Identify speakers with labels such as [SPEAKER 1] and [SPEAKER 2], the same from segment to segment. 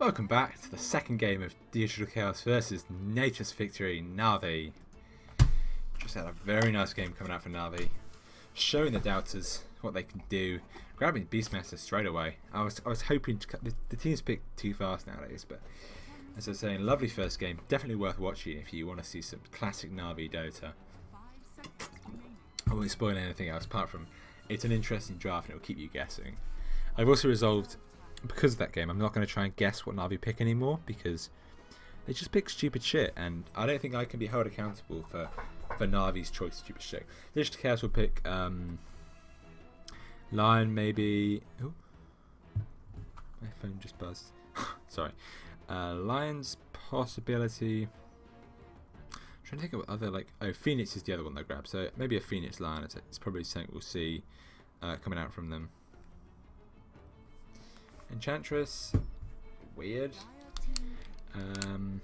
[SPEAKER 1] Welcome back to the second game of Digital Chaos versus Nature's Victory, Navi. Just had a very nice game coming out for Navi, showing the doubters what they can do, grabbing Beastmaster straight away. I was hoping to cut the teams pick too fast nowadays, but as I was saying, lovely first game, definitely worth watching if you want to see some classic Navi Dota. I won't spoil anything else apart from it's an interesting draft and it will keep you guessing. I've also resolved, because of that game, I'm not going to try and guess what Navi pick anymore because they just pick stupid shit, and I don't think I can be held accountable for Navi's choice of stupid shit. Digital Chaos will pick Lion, maybe. Ooh, my phone just buzzed. Sorry. Lion's possibility. I'm trying to think of what other, like, oh, Phoenix is the other one they grab, so maybe a Phoenix Lion. It's probably something we'll see coming out from them. Enchantress, weird. I'm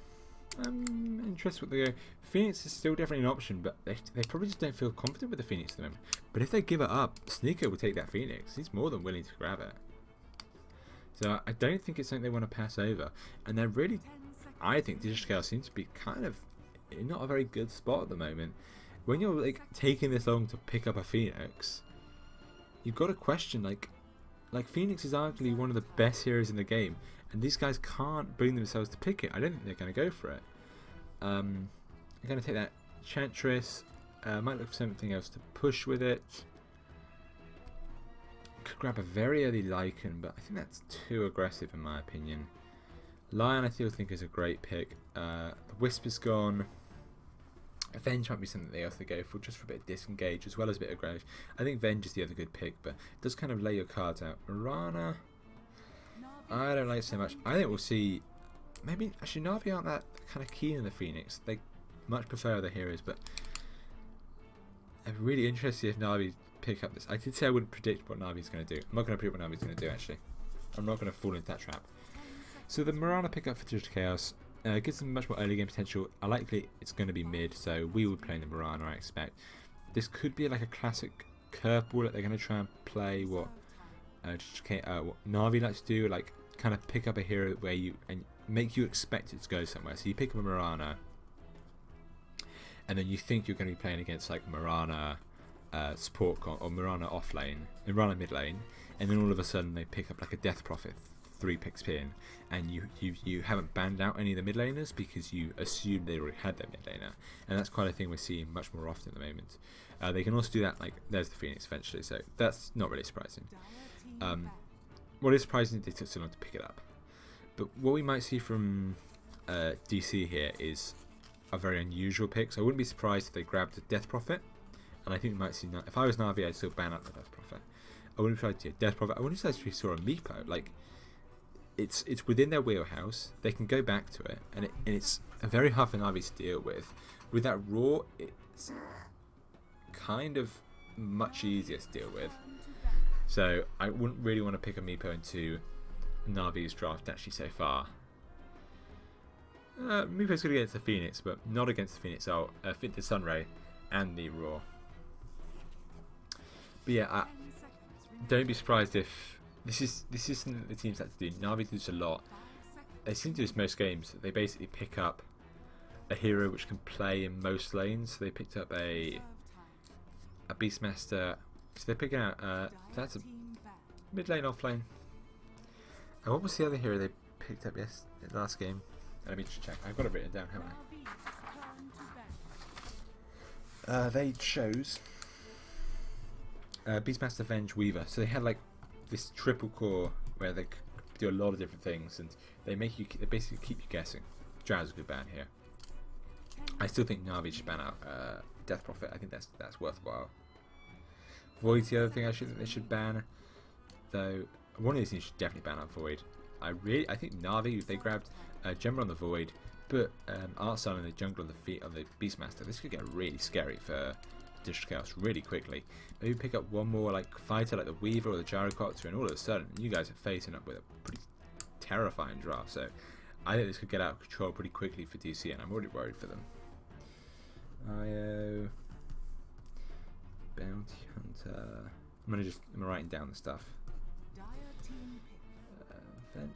[SPEAKER 1] interested what they go. Phoenix is still definitely an option, but they probably just don't feel confident with the Phoenix at the moment. But if they give it up, Sneaker will take that Phoenix. He's more than willing to grab it. So I don't think it's something they want to pass over. And they're really, I think Digital Chaos seems to be kind of in not a very good spot at the moment. When you're like taking this long to pick up a Phoenix, you've got to question like Phoenix is arguably one of the best heroes in the game, and these guys can't bring themselves to pick it. I don't think they're going to go for it. I'm going to take that Enchantress. Might look for something else to push with it. Could grab a very early Lycan, but I think that's too aggressive in my opinion. Lion I still think is a great pick. The Whisper's gone. Venge might be something else to go for, just for a bit of disengage as well as a bit of aggression. I think Venge is the other good pick, but it does kind of lay your cards out. Mirana, I don't like so much. I think we'll see. Maybe actually Navi aren't that kind of keen on the Phoenix. They much prefer other heroes, but I'm really interested if Navi pick up this. I did say I wouldn't predict what Navi's going to do. I'm not going to predict what Navi's going to do actually. I'm not going to fall into that trap. So the Mirana pick up for Digital Chaos. Gives them much more early game potential. Likely it's going to be mid, so we will play the Mirana, I expect. This could be like a classic curveball that they're going to try and play what Navi likes to do, like kind of pick up a hero where you and make you expect it to go somewhere. So you pick up a Mirana, and then you think you're going to be playing against like Mirana support or Mirana off lane, Mirana mid lane, and then all of a sudden they pick up like a Death Prophet 3 picks in, and you haven't banned out any of the mid laners because you assumed they already had their mid laner, and that's quite a thing we're seeing much more often at the moment. They can also do that, like there's the Phoenix eventually, so that's not really surprising. What is surprising is they took so long to pick it up, but what we might see from DC here is a very unusual pick. So I wouldn't be surprised if they grabbed a Death Prophet, and I think we might see. If I was Navi, I'd still ban out the Death Prophet. I wouldn't try to do Death Prophet. I wouldn't say we saw a Meepo. Like it's within their wheelhouse. They can go back to it, and it's a very hard for Navi to deal with. With that Raw, it's kind of much easier to deal with. So I wouldn't really want to pick a Meepo into Navi's draft actually so far. Meepo's good against the Phoenix, but not against the Phoenix. So fit the Sunray and the Raw. But yeah, don't be surprised if this is something that the teams have to do. Navi do this a lot. They seem to do this most games. They basically pick up a hero which can play in most lanes. So they picked up a Beastmaster. So they're picking out that's a mid lane, off lane. And what was the other hero they picked up last game? Let me just check. I've got it written down, haven't I? They chose Beastmaster, Venge, Weaver. So they had like this triple core where they do a lot of different things, and they basically keep you guessing. Jazz is a good ban here. I still think Navi should ban out Death Prophet. I think that's worthwhile. Void's the other thing I think they should ban, though. One of these things should definitely ban out Void. I think Navi, if they grabbed Gemma on the Void, but Artsun in the jungle on the feet of the Beastmaster, this could get really scary for Digital Chaos really quickly. Maybe pick up one more like fighter like the Weaver or the Gyrocopter, and all of a sudden you guys are facing up with a pretty terrifying draft. So I think this could get out of control pretty quickly for DC, and I'm already worried for them. IO, Bounty Hunter. I'm writing down the stuff.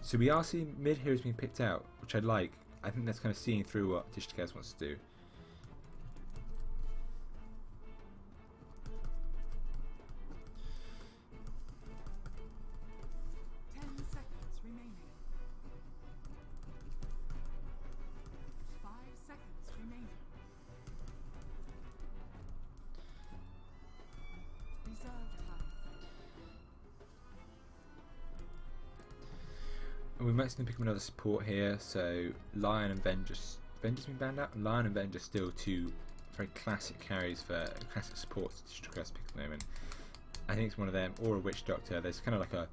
[SPEAKER 1] So we are seeing mid heroes being picked out, which I like. I think that's kind of seeing through what Dishkaz wants to do. And we might still pick up another support here, so Lion and Vengeance. Vengeance been banned out? Lion and Vengeance still two very classic carries for classic supports to pick at the moment. I think it's one of them, or a Witch Doctor. There's kind of like a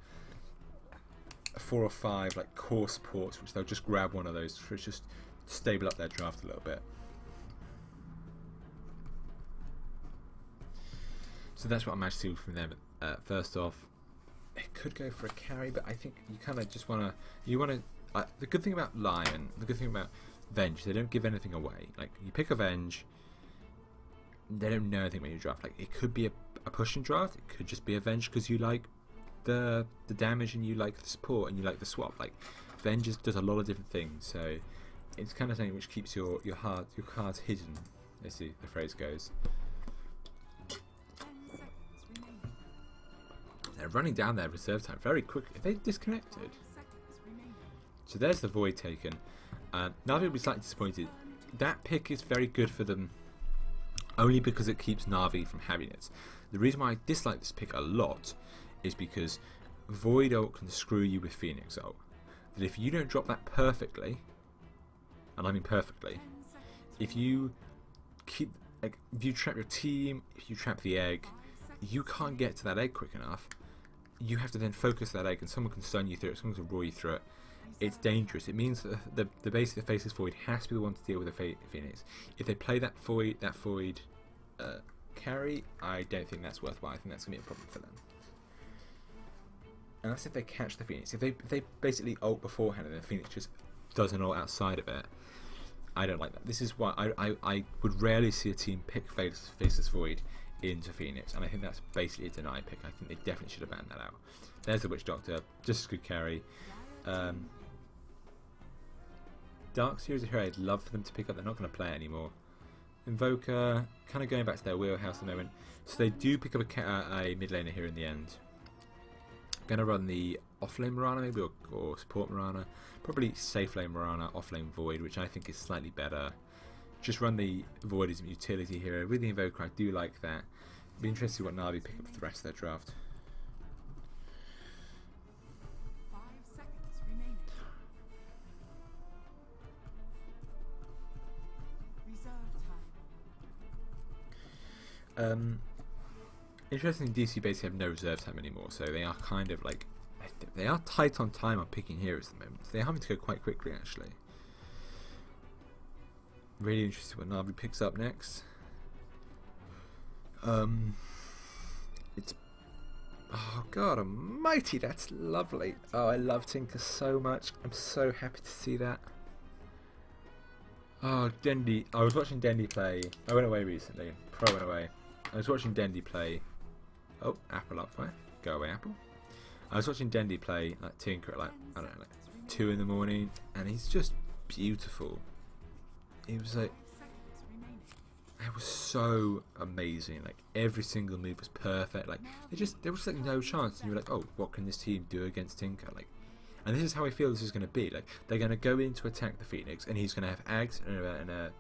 [SPEAKER 1] 4 or 5 like core supports, which they'll just grab one of those to just stable up their draft a little bit. So that's what I'm actually seeing from them. First off, it could go for a carry, but I think you kind of just want to, the good thing about Lion, the good thing about Venge, they don't give anything away. Like, you pick a Venge, they don't know anything when you draft. Like, it could be a push and draft, it could just be a Venge because you like the damage and you like the support and you like the swap. Like, Venge does a lot of different things, so it's kind of something which keeps your cards hidden, as the phrase goes. They're running down their reserve time very quickly. Are they disconnected? So there's the Void taken. Na'Vi will be slightly disappointed. That pick is very good for them only because it keeps Na'Vi from having it. The reason why I dislike this pick a lot is because Void ult can screw you with Phoenix ult. That if you don't drop that perfectly, and I mean perfectly, if you keep, like, if you trap your team, if you trap the egg, you can't get to that egg quick enough. You have to then focus that egg, and someone can stun you through it, someone can roar you through it. It's dangerous. It means that the base that faces Void has to be the one to deal with the Phoenix. If they play that Void carry, I don't think that's worthwhile. I think that's going to be a problem for them. Unless if they catch the Phoenix. If they basically ult beforehand and the Phoenix just does an ult outside of it, I don't like that. This is why I would rarely see a team pick Faceless Void into Phoenix, and I think that's basically a deny pick. I think they definitely should have banned that out. There's the Witch Doctor, just as good carry. Dark Series of Hero, I'd love for them to pick up. They're not going to play it anymore. Invoker, kind of going back to their wheelhouse at the moment. So they do pick up a mid laner here in the end. Going to run the off-lane Mirana maybe, or support Mirana. Probably safe lane Mirana, off-lane Void, which I think is slightly better. Just run the Void as a utility hero. With the Invoker, I do like that. Be interested to see what Na'Vi pick up for the rest of their draft. Interesting, DC basically have no reserve time anymore, so they are kind of like, they are tight on time on picking heroes at the moment. They're having to go quite quickly actually. Really interested what Na'Vi picks up next. It's, oh god almighty, that's lovely. Oh, I love Tinker so much. I'm so happy to see that. Oh, Dendi. I was watching Dendi play. I went away recently. Pro went away. I was watching Dendi play. Oh, Apple up fire. Go away, Apple. I was watching Dendi play like Tinker at like, I don't know, like 2 in the morning, and he's just beautiful. It was like, it was so amazing. Like every single move was perfect. Like there was like no chance, and you were like, oh, what can this team do against Tinker? Like, and this is how I feel this is going to be. Like, they're going to go in to attack the Phoenix, and he's going to have Ags and an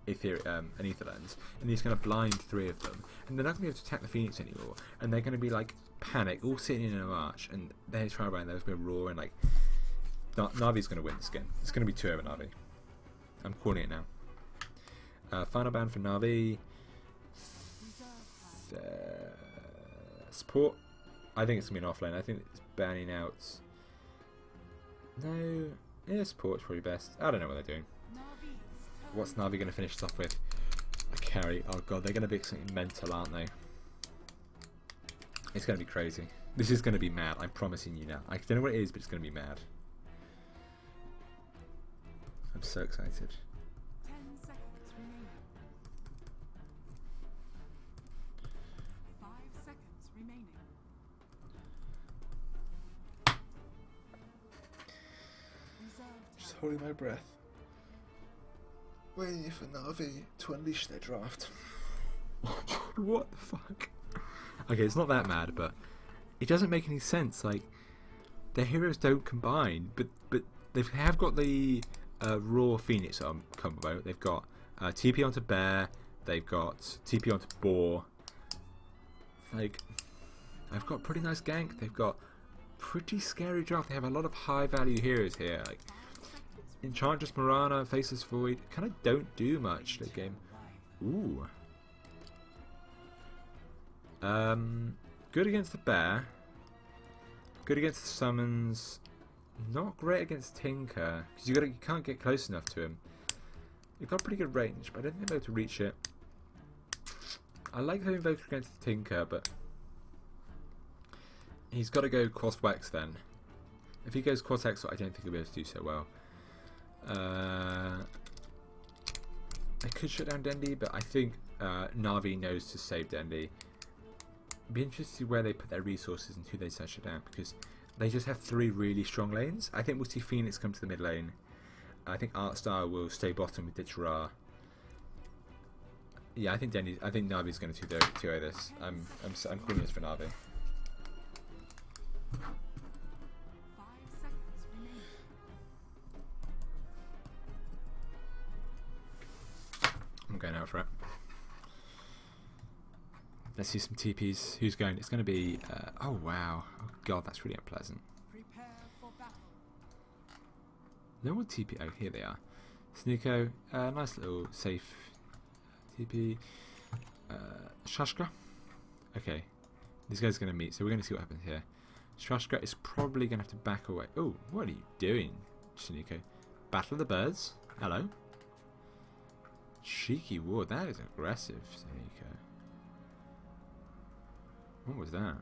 [SPEAKER 1] Ether Lens, and he's going to blind 3 of them, and they're not going to be able to attack the Phoenix anymore, and they're going to be like panic, all sitting in a march, and they're trying to run. There's going to be a roar, and like Na'Vi's going to win this game. It's going to be 2 over Na'Vi. I'm calling it now. Final ban for Na'Vi. Support. I think it's going to be an offlane. I think it's banning out. No, yeah, support's probably best. I don't know what they're doing. What's Na'Vi going to finish this off with? A carry. Oh god, they're going to be something mental, aren't they? It's going to be crazy. This is going to be mad, I'm promising you now. I don't know what it is, but it's going to be mad. I'm so excited.
[SPEAKER 2] 10 seconds remaining. 5 seconds remaining.
[SPEAKER 1] holding my breath, waiting for Na'vi to unleash their draft. What the fuck? Okay, it's not that mad, but it doesn't make any sense. Like, their heroes don't combine, but they have got the Raw Phoenix combo. They've got TP onto Bear. They've got TP onto Boar. Like, they've got pretty nice gank. They've got pretty scary draft. They have a lot of high value heroes here. Like Enchantress, Mirana, Faceless Void kind of don't do much late game. Ooh. Good against the Bear. Good against the Summons. Not great against Tinker because you can't get close enough to him. You've got pretty good range, but I don't think they'll be able to reach it. I like having Invoker against the Tinker, but he's got to go Quas Wax then. If he goes Quas X, I don't think he'll be able to do so well. I could shut down Dendi, but I think Na'Vi knows to save Dendi. It'd be interesting to see where they put their resources and who they shut down, because they just have 3 really strong lanes. I think we'll see Phoenix come to the mid lane. I think Artstar will stay bottom with Ditchra. Yeah, I think Navi's going to 2-0 this. I'm calling this for Navi.
[SPEAKER 2] 5 seconds remaining.
[SPEAKER 1] I'm going out for it. Let's see some TPs. Who's going? It's going to be... oh, wow. Oh, God, that's really unpleasant.
[SPEAKER 2] Prepare for battle.
[SPEAKER 1] No one TP. Oh, here they are. Sneeko. Nice little safe TP. Shashka. Okay. These guys are going to meet, so we're going to see what happens here. Shashka is probably going to have to back away. Oh, what are you doing, Sneeko? Battle of the Birds. Hello. Cheeky ward. That is aggressive, Sneeko. What was that?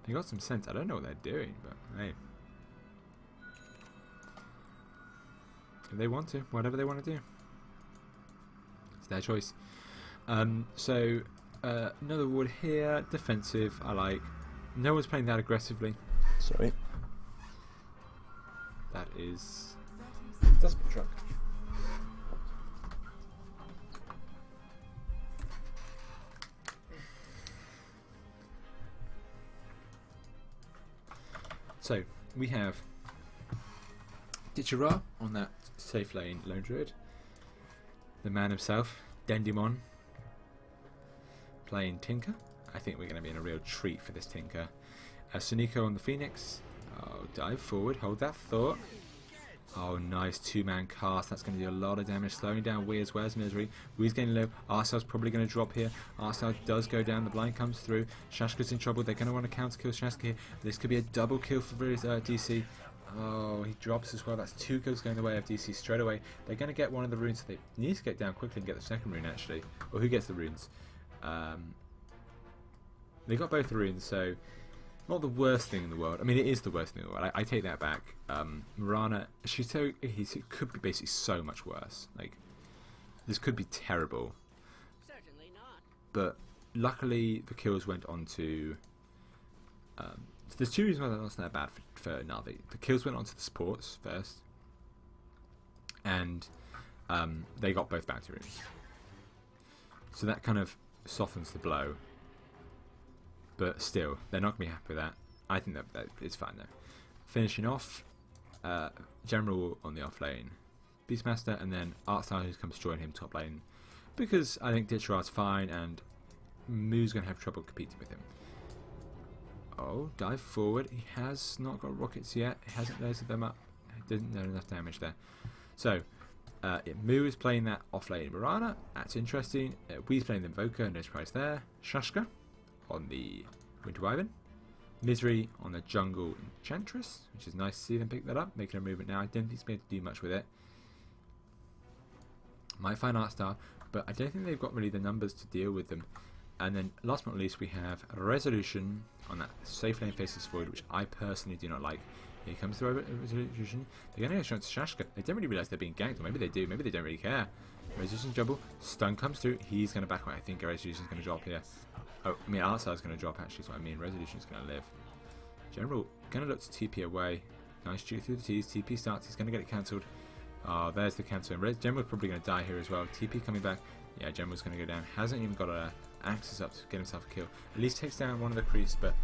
[SPEAKER 1] They got some sense. I don't know what they're doing, but hey. If they want to, whatever they want to do. It's their choice. So, another ward here. Defensive, I like. No one's playing that aggressively. Sorry. That is... That's a bit drunk. So, we have Ditchra on that safe lane Lone Druid. The man himself, Dendimon, playing Tinker. I think we're going to be in a real treat for this Tinker. Suniko on the Phoenix. Oh, dive forward, hold that thought. Oh, nice 2-man cast. That's going to do a lot of damage. Slowing down Weir's Where's Misery. Weir's getting low. Arcel's probably going to drop here. Arcel does go down. The blind comes through. Shashka's in trouble. They're going to want to counter kill Shashka here. This could be a double kill for DC. Oh, he drops as well. That's 2 kills going the way of DC straight away. They're going to get one of the runes. So they need to get down quickly and get the second rune, actually. Or who gets the runes? They got both the runes, so... Not the worst thing in the world. I mean, it is the worst thing in the world. I take that back. Mirana, it could be basically so much worse. Like, this could be terrible.
[SPEAKER 3] Certainly not.
[SPEAKER 1] But luckily, the kills went on to. So there's 2 reasons why that's not bad for Na'Vi. The kills went on to the supports first, and they got both bounty runes. So that kind of softens the blow. But still, they're not going to be happy with that. I think that it's fine though. Finishing off, General on the off lane, Beastmaster, and then Artstar who comes to join him top lane. Because I think Ditchra's fine and Moo's going to have trouble competing with him. Oh, dive forward. He has not got rockets yet. He hasn't lasered them up. Didn't do enough damage there. So, Moo is playing that off lane Mirana. That's interesting. Wee's playing the Invoker. No surprise there. Shashka on the Winter Wyvern. Misery on the Jungle Enchantress, which is nice to see them pick that up, making a movement now. I don't think he's going to do much with it. Might find Artstar, but I don't think they've got really the numbers to deal with them. And then, last but not least, we have Resolution on that safe lane Faceless Void, which I personally do not like. Here comes the Resolution. They're going to go straight to Shashka. They don't really realise they're being ganked, or maybe they do, maybe they don't really care. Resolution double, stun comes through, he's going to back away. I think Resolution's going to drop here. Oh, I mean, Artstar's going to drop, actually, is what I mean. Resolution's going to live. General, going to look to TP away. Nice shoot through the T's. TP starts. He's going to get it cancelled. Oh, there's the cancel. General's probably going to die here as well. TP coming back. Yeah, General's going to go down. Hasn't even got axes up to get himself a kill. At least takes down one of the creeps, but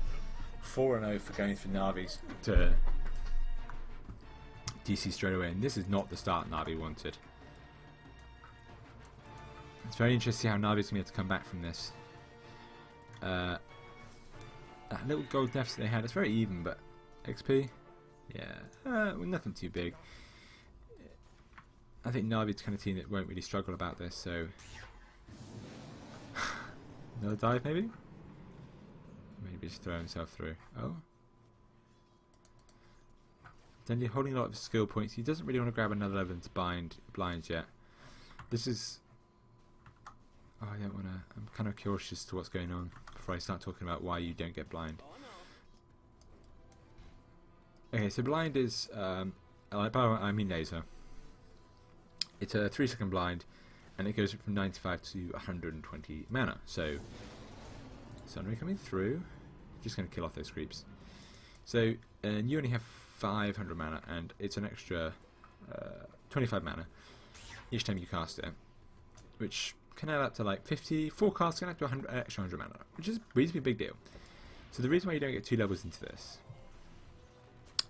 [SPEAKER 1] 4-0 for going for Na'Vi to DC straight away. And this is not the start Na'Vi wanted. It's very interesting how Na'Vi's going to be able to come back from this. That little gold deficit they had, it's very even, but XP? Yeah, well, nothing too big. I think Na'Vi's the kind of team that won't really struggle about this, so... Another dive, maybe? Maybe just throw himself through. Oh. Then you're holding a lot of skill points. He doesn't really want to grab another level into blind yet. This is... Oh, I don't want to... I'm kind of curious as to what's going on before I start talking about why you don't get blind. Okay, so blind is... I mean laser. It's a 3-second blind, and it goes from 95 to 120 mana. So, Sunray coming through, just going to kill off those creeps. So, and you only have 500 mana, and it's an extra 25 mana each time you cast it, which can add up to like 4 casts can add up to 100, extra 100 mana, which is a reasonably big deal. So the reason why you don't get 2 levels into this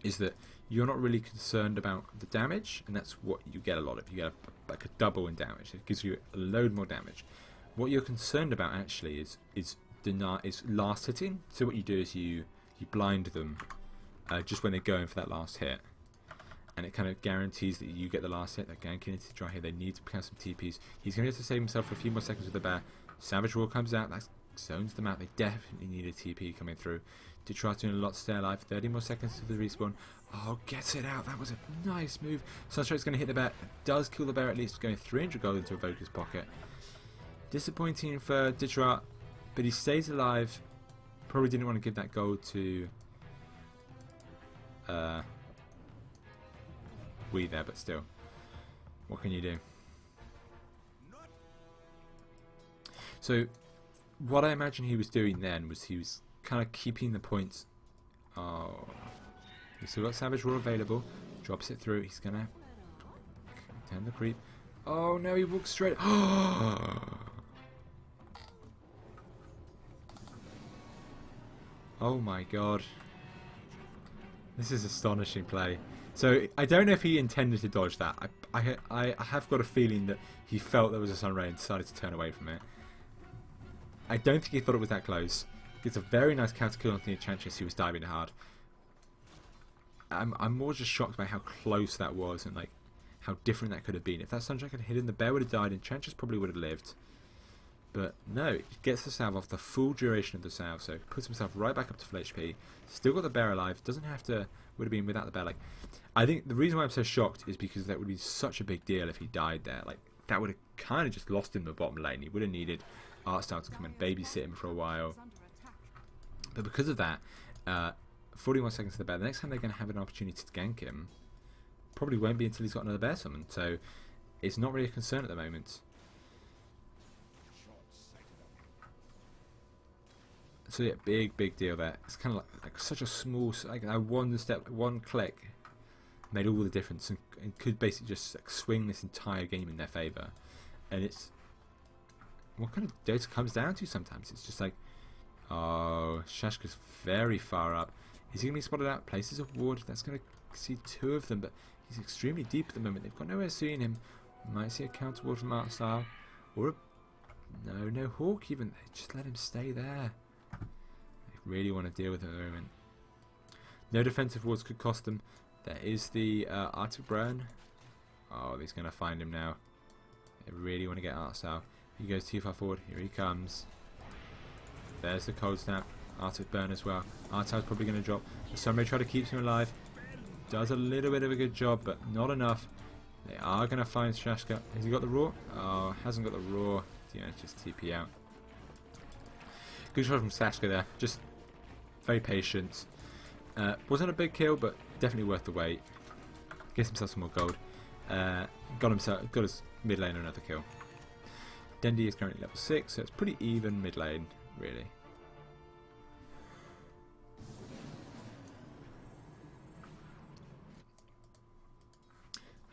[SPEAKER 1] is that you're not really concerned about the damage, and that's what you get a lot of. You get like a double in damage. It gives you a load more damage. What you're concerned about actually is last hitting. So what you do is you blind them just when they're going for that last hit, and it kind of guarantees that you get the last hit. They're ganking into the dry here. They need to become some TPs. He's going to have to save himself for a few more seconds with the bear. Savage Roar comes out. That zones them out. They definitely need a TP coming through. Detroit doing a lot to stay alive. 30 more seconds to the respawn. Oh, gets it out. That was a nice move. Sunstrike's going to hit the bear. Does kill the bear at least, going 300 gold into Evoker's pocket. Disappointing for Detroit, but he stays alive. Probably didn't want to give that gold to Wee there, but still. What can you do? So, what I imagine he was doing then was he was kind of keeping the points. Oh, he's still got Savage Roar available. Drops it through. He's gonna turn the creep. Oh no, he walks straight. Oh my god, this is astonishing play. So I don't know if he intended to dodge that. I have got a feeling that he felt there was a Sunray and decided to turn away from it. I don't think he thought it was that close. Gets a very nice counter kill on the Enchantress who was diving hard. I'm more just shocked by how close that was and like how different that could have been. If that Sunstrike had hit him, the bear would have died, Enchantress probably would have lived. But no, it gets the salve off the full duration of the salve, so puts himself right back up to full HP. Still got the bear alive, doesn't have to, would have been without the bear. Like, I think the reason why I'm so shocked is because that would be such a big deal if he died there. Like, that would have kind of just lost him the bottom lane. He would have needed Artstyle to come and babysit him for a while. But because of that, 41 seconds to the bear. The next time they're going to have an opportunity to gank him probably won't be until he's got another bear summoned. So it's not really a concern at the moment. So yeah, big deal there. It's kind of like such a small, like one step, one click made all the difference, and could basically just like, swing this entire game in their favour. And it's what kind of Dota comes down to sometimes. It's just like, oh, Shashka's very far up. Is he going to be spotted out? Places a ward. That's going to see 2 of them, but he's extremely deep at the moment. They've got nowhere seeing him. Might see a counter ward from Artstyle, or a no Hawk even. They just let him stay there. Really want to deal with it at the moment. No defensive wards could cost them. There is the Arctic Burn. Oh, he's going to find him now. They really want to get Artstyle. He goes too far forward. Here he comes. There's the Cold Snap. Arctic Burn as well. Artstyle's probably going to drop. The Sunray try to keep him alive. Does a little bit of a good job, but not enough. They are going to find Shashka. Has he got the Roar? Oh, hasn't got the Roar. Yeah, just TP out. Good shot from Shashka there. Just very patient. Wasn't a big kill, but definitely worth the wait. Gets himself some more gold. Got his mid lane another kill. Dendi is currently level 6, so it's pretty even mid lane, really.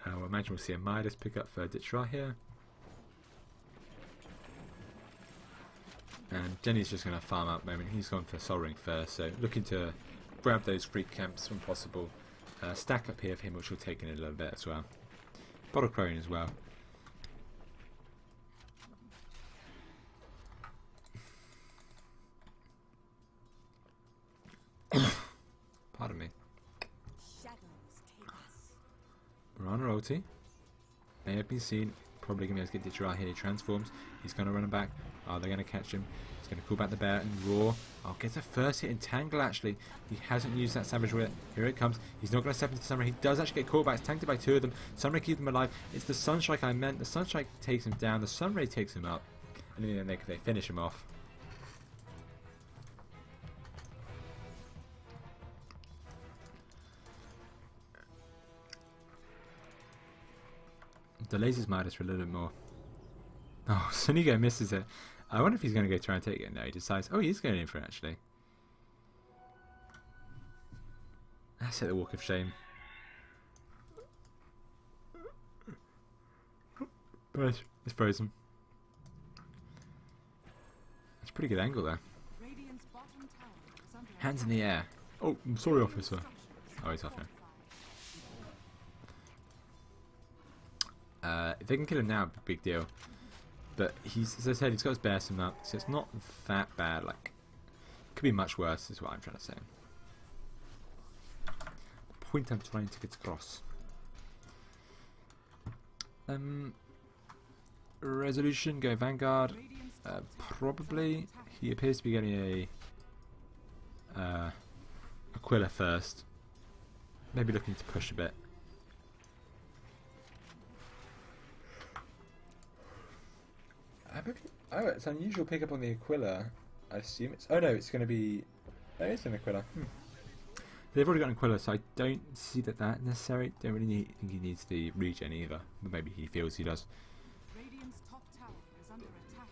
[SPEAKER 1] I imagine we'll see a Midas pick up for Ditra here. And Jenny's just going to farm out at the moment. He's gone for Sol Ring first, so looking to grab those free camps when possible. Stack up here for him, which will take in a little bit as well. Bottle Crone as well. Pardon me.
[SPEAKER 2] Shadows take us.
[SPEAKER 1] Mirana ulti. May have been seen. Probably going to be able to get Ditra here. He transforms. He's going to run him back. Oh, they're going to catch him. He's going to call back the bear and roar. Oh, gets a first hit in Tangle actually. He hasn't used that Savage Wit. Here it comes. He's not going to step into Sunray. He does actually get caught back. It's tanked by two of them. Sunray keeps them alive. It's the Sunstrike I meant. The Sunstrike takes him down. The Sunray takes him up. And then they finish him off. Delays his Midas for a little bit more. Oh, Sunigo misses it. I wonder if he's going to go try and take it. No, he decides. Oh, he's going in for it actually. That's it, the Walk of Shame. Right, it's frozen. That's a pretty good angle there.
[SPEAKER 2] Radiant's bottom tower is under
[SPEAKER 1] Hands in the air. Oh, I'm sorry, officer. Oh, he's off now. If they can kill him now, big deal. But he's, as I said, he's got his bear sim up, so it's not that bad. Like, could be much worse, is what I'm trying to say. Point I'm trying to get across. Resolution, go Vanguard. Probably. He appears to be getting a Aquila first. Maybe looking to push a bit. Oh, it's unusual pickup on the Aquila. I assume it's. Oh no, it's going to be. Oh, it's an Aquila. They've already got an Aquila, so I don't see that necessary. Don't really think he needs the regen either. But maybe he feels he does.
[SPEAKER 2] Radiant's top tower is under attack.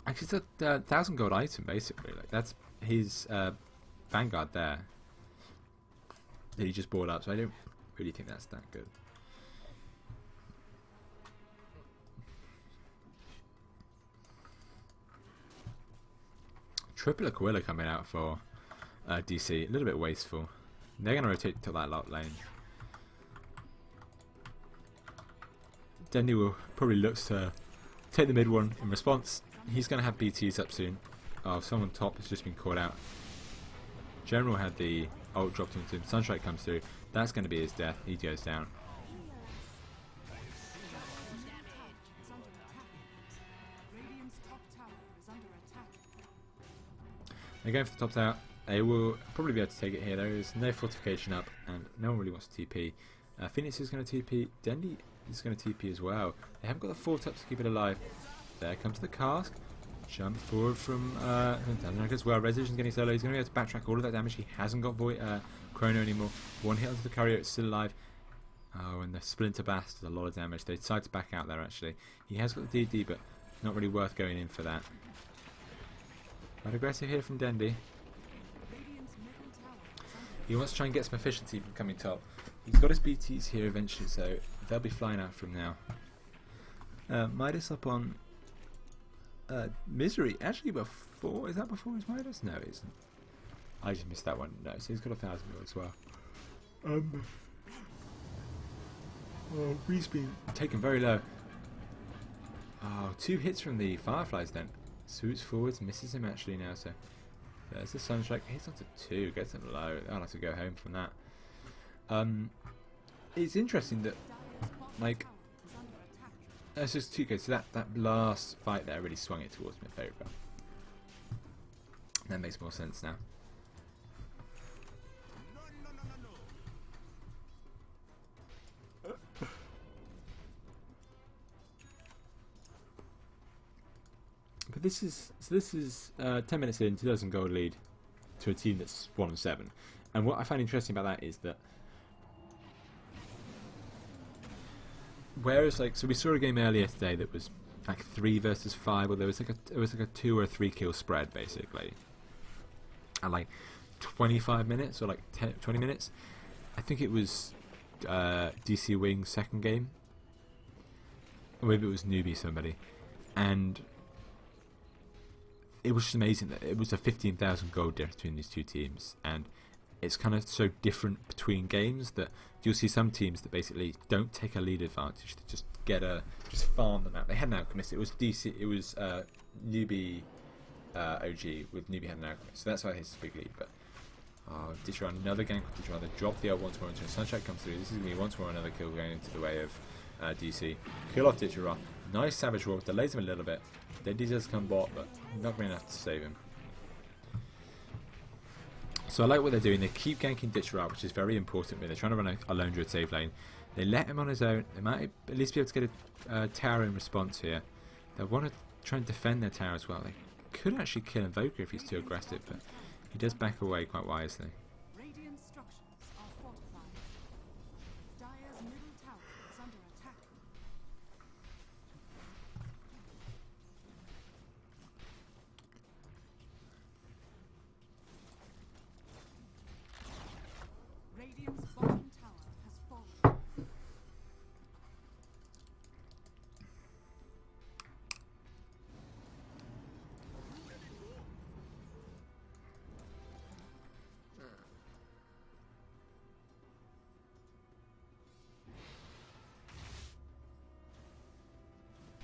[SPEAKER 1] Actually, it's a 1,000 gold item basically. Like that's his Vanguard there that he just bought up. So I don't really think that's that good. Triple Aquila coming out for DC. A little bit wasteful. They're going to rotate to that lot lane. Dendy will probably look to take the mid one in response. He's going to have BTs up soon. Oh, someone top has just been caught out. General had the ult dropped into him. Sunstrike comes through. That's going to be his death. He goes down.
[SPEAKER 2] Radiant's top tower is under attack.
[SPEAKER 1] They're going for the top tower. They will probably be able to take it here. There is no fortification up, and no one really wants to TP. Phoenix is going to TP. Dendy is going to TP as well. They haven't got the fort up to keep it alive. There comes the cask. Jump forward from Dundalk as well. Resolution's getting solo. He's going to be able to backtrack all of that damage. He hasn't got Chrono anymore. One hit onto the courier. It's still alive. Oh, and the Splinter Bast does a lot of damage. They decide to back out there actually. He has got the DD, but not really worth going in for that. Quite aggressive here from Dendy.
[SPEAKER 2] Radiant's middle tower is under
[SPEAKER 1] He wants to try and get some efficiency from coming top. He's got his BTs here eventually, so they'll be flying out from now. Midas up on Misery. Actually, before. Is that before his Midas? No, it isn't. I just missed that one. No, so he's got 1,000 mil as well. Oh, he's been taken very low. Oh, 2 hits from the Fireflies then. Swoots forwards, misses him actually now, so there's the Sunstrike. Hits onto 2, gets him low. I'll have to go home from that. It's interesting that, like,
[SPEAKER 2] is under attack.
[SPEAKER 1] that's just 2 goes. So that last fight there really swung it towards my favour. That makes more sense now. But this is 10 minutes in, 2,000 gold lead to a team that's 1-7. And what I find interesting about that is that whereas so we saw a game earlier today that was like 3 versus 5, where there was like a 2 or 3 kill spread basically, at like 25 minutes or like 20 minutes. I think it was DC Wing's second game. Or maybe it was Newbie somebody. And it was just amazing that it was a 15,000 gold difference between these two teams. And it's kind of so different between games that you'll see some teams that basically don't take a lead advantage. They just just farm them out. They had an alchemist. It was DC. It was Newbie OG with Newbie had an alchemist. So that's why his big lead. But Ditcher another gank. Ditcher they drop the L once more into Sunshine comes through. This is going to be once more another kill going into the way of DC. Kill off Ditcher. Nice Savage Roar. Delays him a little bit. Then DC does come bot, but not really enough to save him. So I like what they're doing. They keep ganking Ditcher out, which is very important when they're trying to run a lone druid save lane. They let him on his own. They might at least be able to get a tower in response here. They want to try and defend their tower as well. They could actually kill Invoker if he's too aggressive, but he does back away quite wisely.
[SPEAKER 2] Radiant structures are fortified. Dire's middle tower is under attack. Radiant's bottom tower has fallen.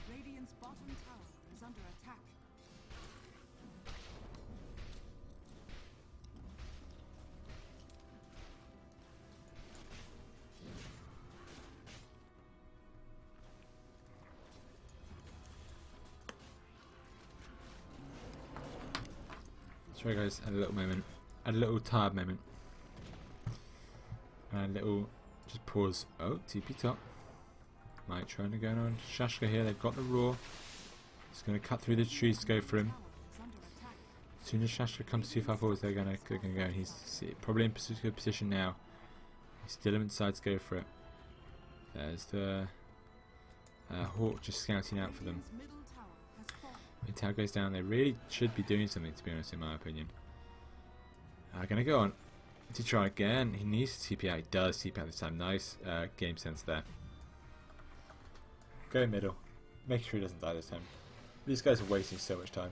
[SPEAKER 2] Radiant's bottom tower is under attack.
[SPEAKER 1] Sorry guys, had a little moment. Had a little tired moment. And a little just pause. Oh, TP top. Might trying to go on. Shashka here, they've got the roar. He's gonna cut through the trees to go for him. As soon as Shashka comes too far forward, they're gonna go and he's probably in a good position now. He still decides to go for it. There's the Hawk just scouting out for them.
[SPEAKER 2] Radiant's middle tower has fallen.
[SPEAKER 1] When tower goes down, they really should be doing something, to be honest, in my opinion. Gonna go on to try again. He needs to TP out. He does TP out this time. Nice game sense there. Go middle. Make sure he doesn't die this time. These guys are wasting so much time.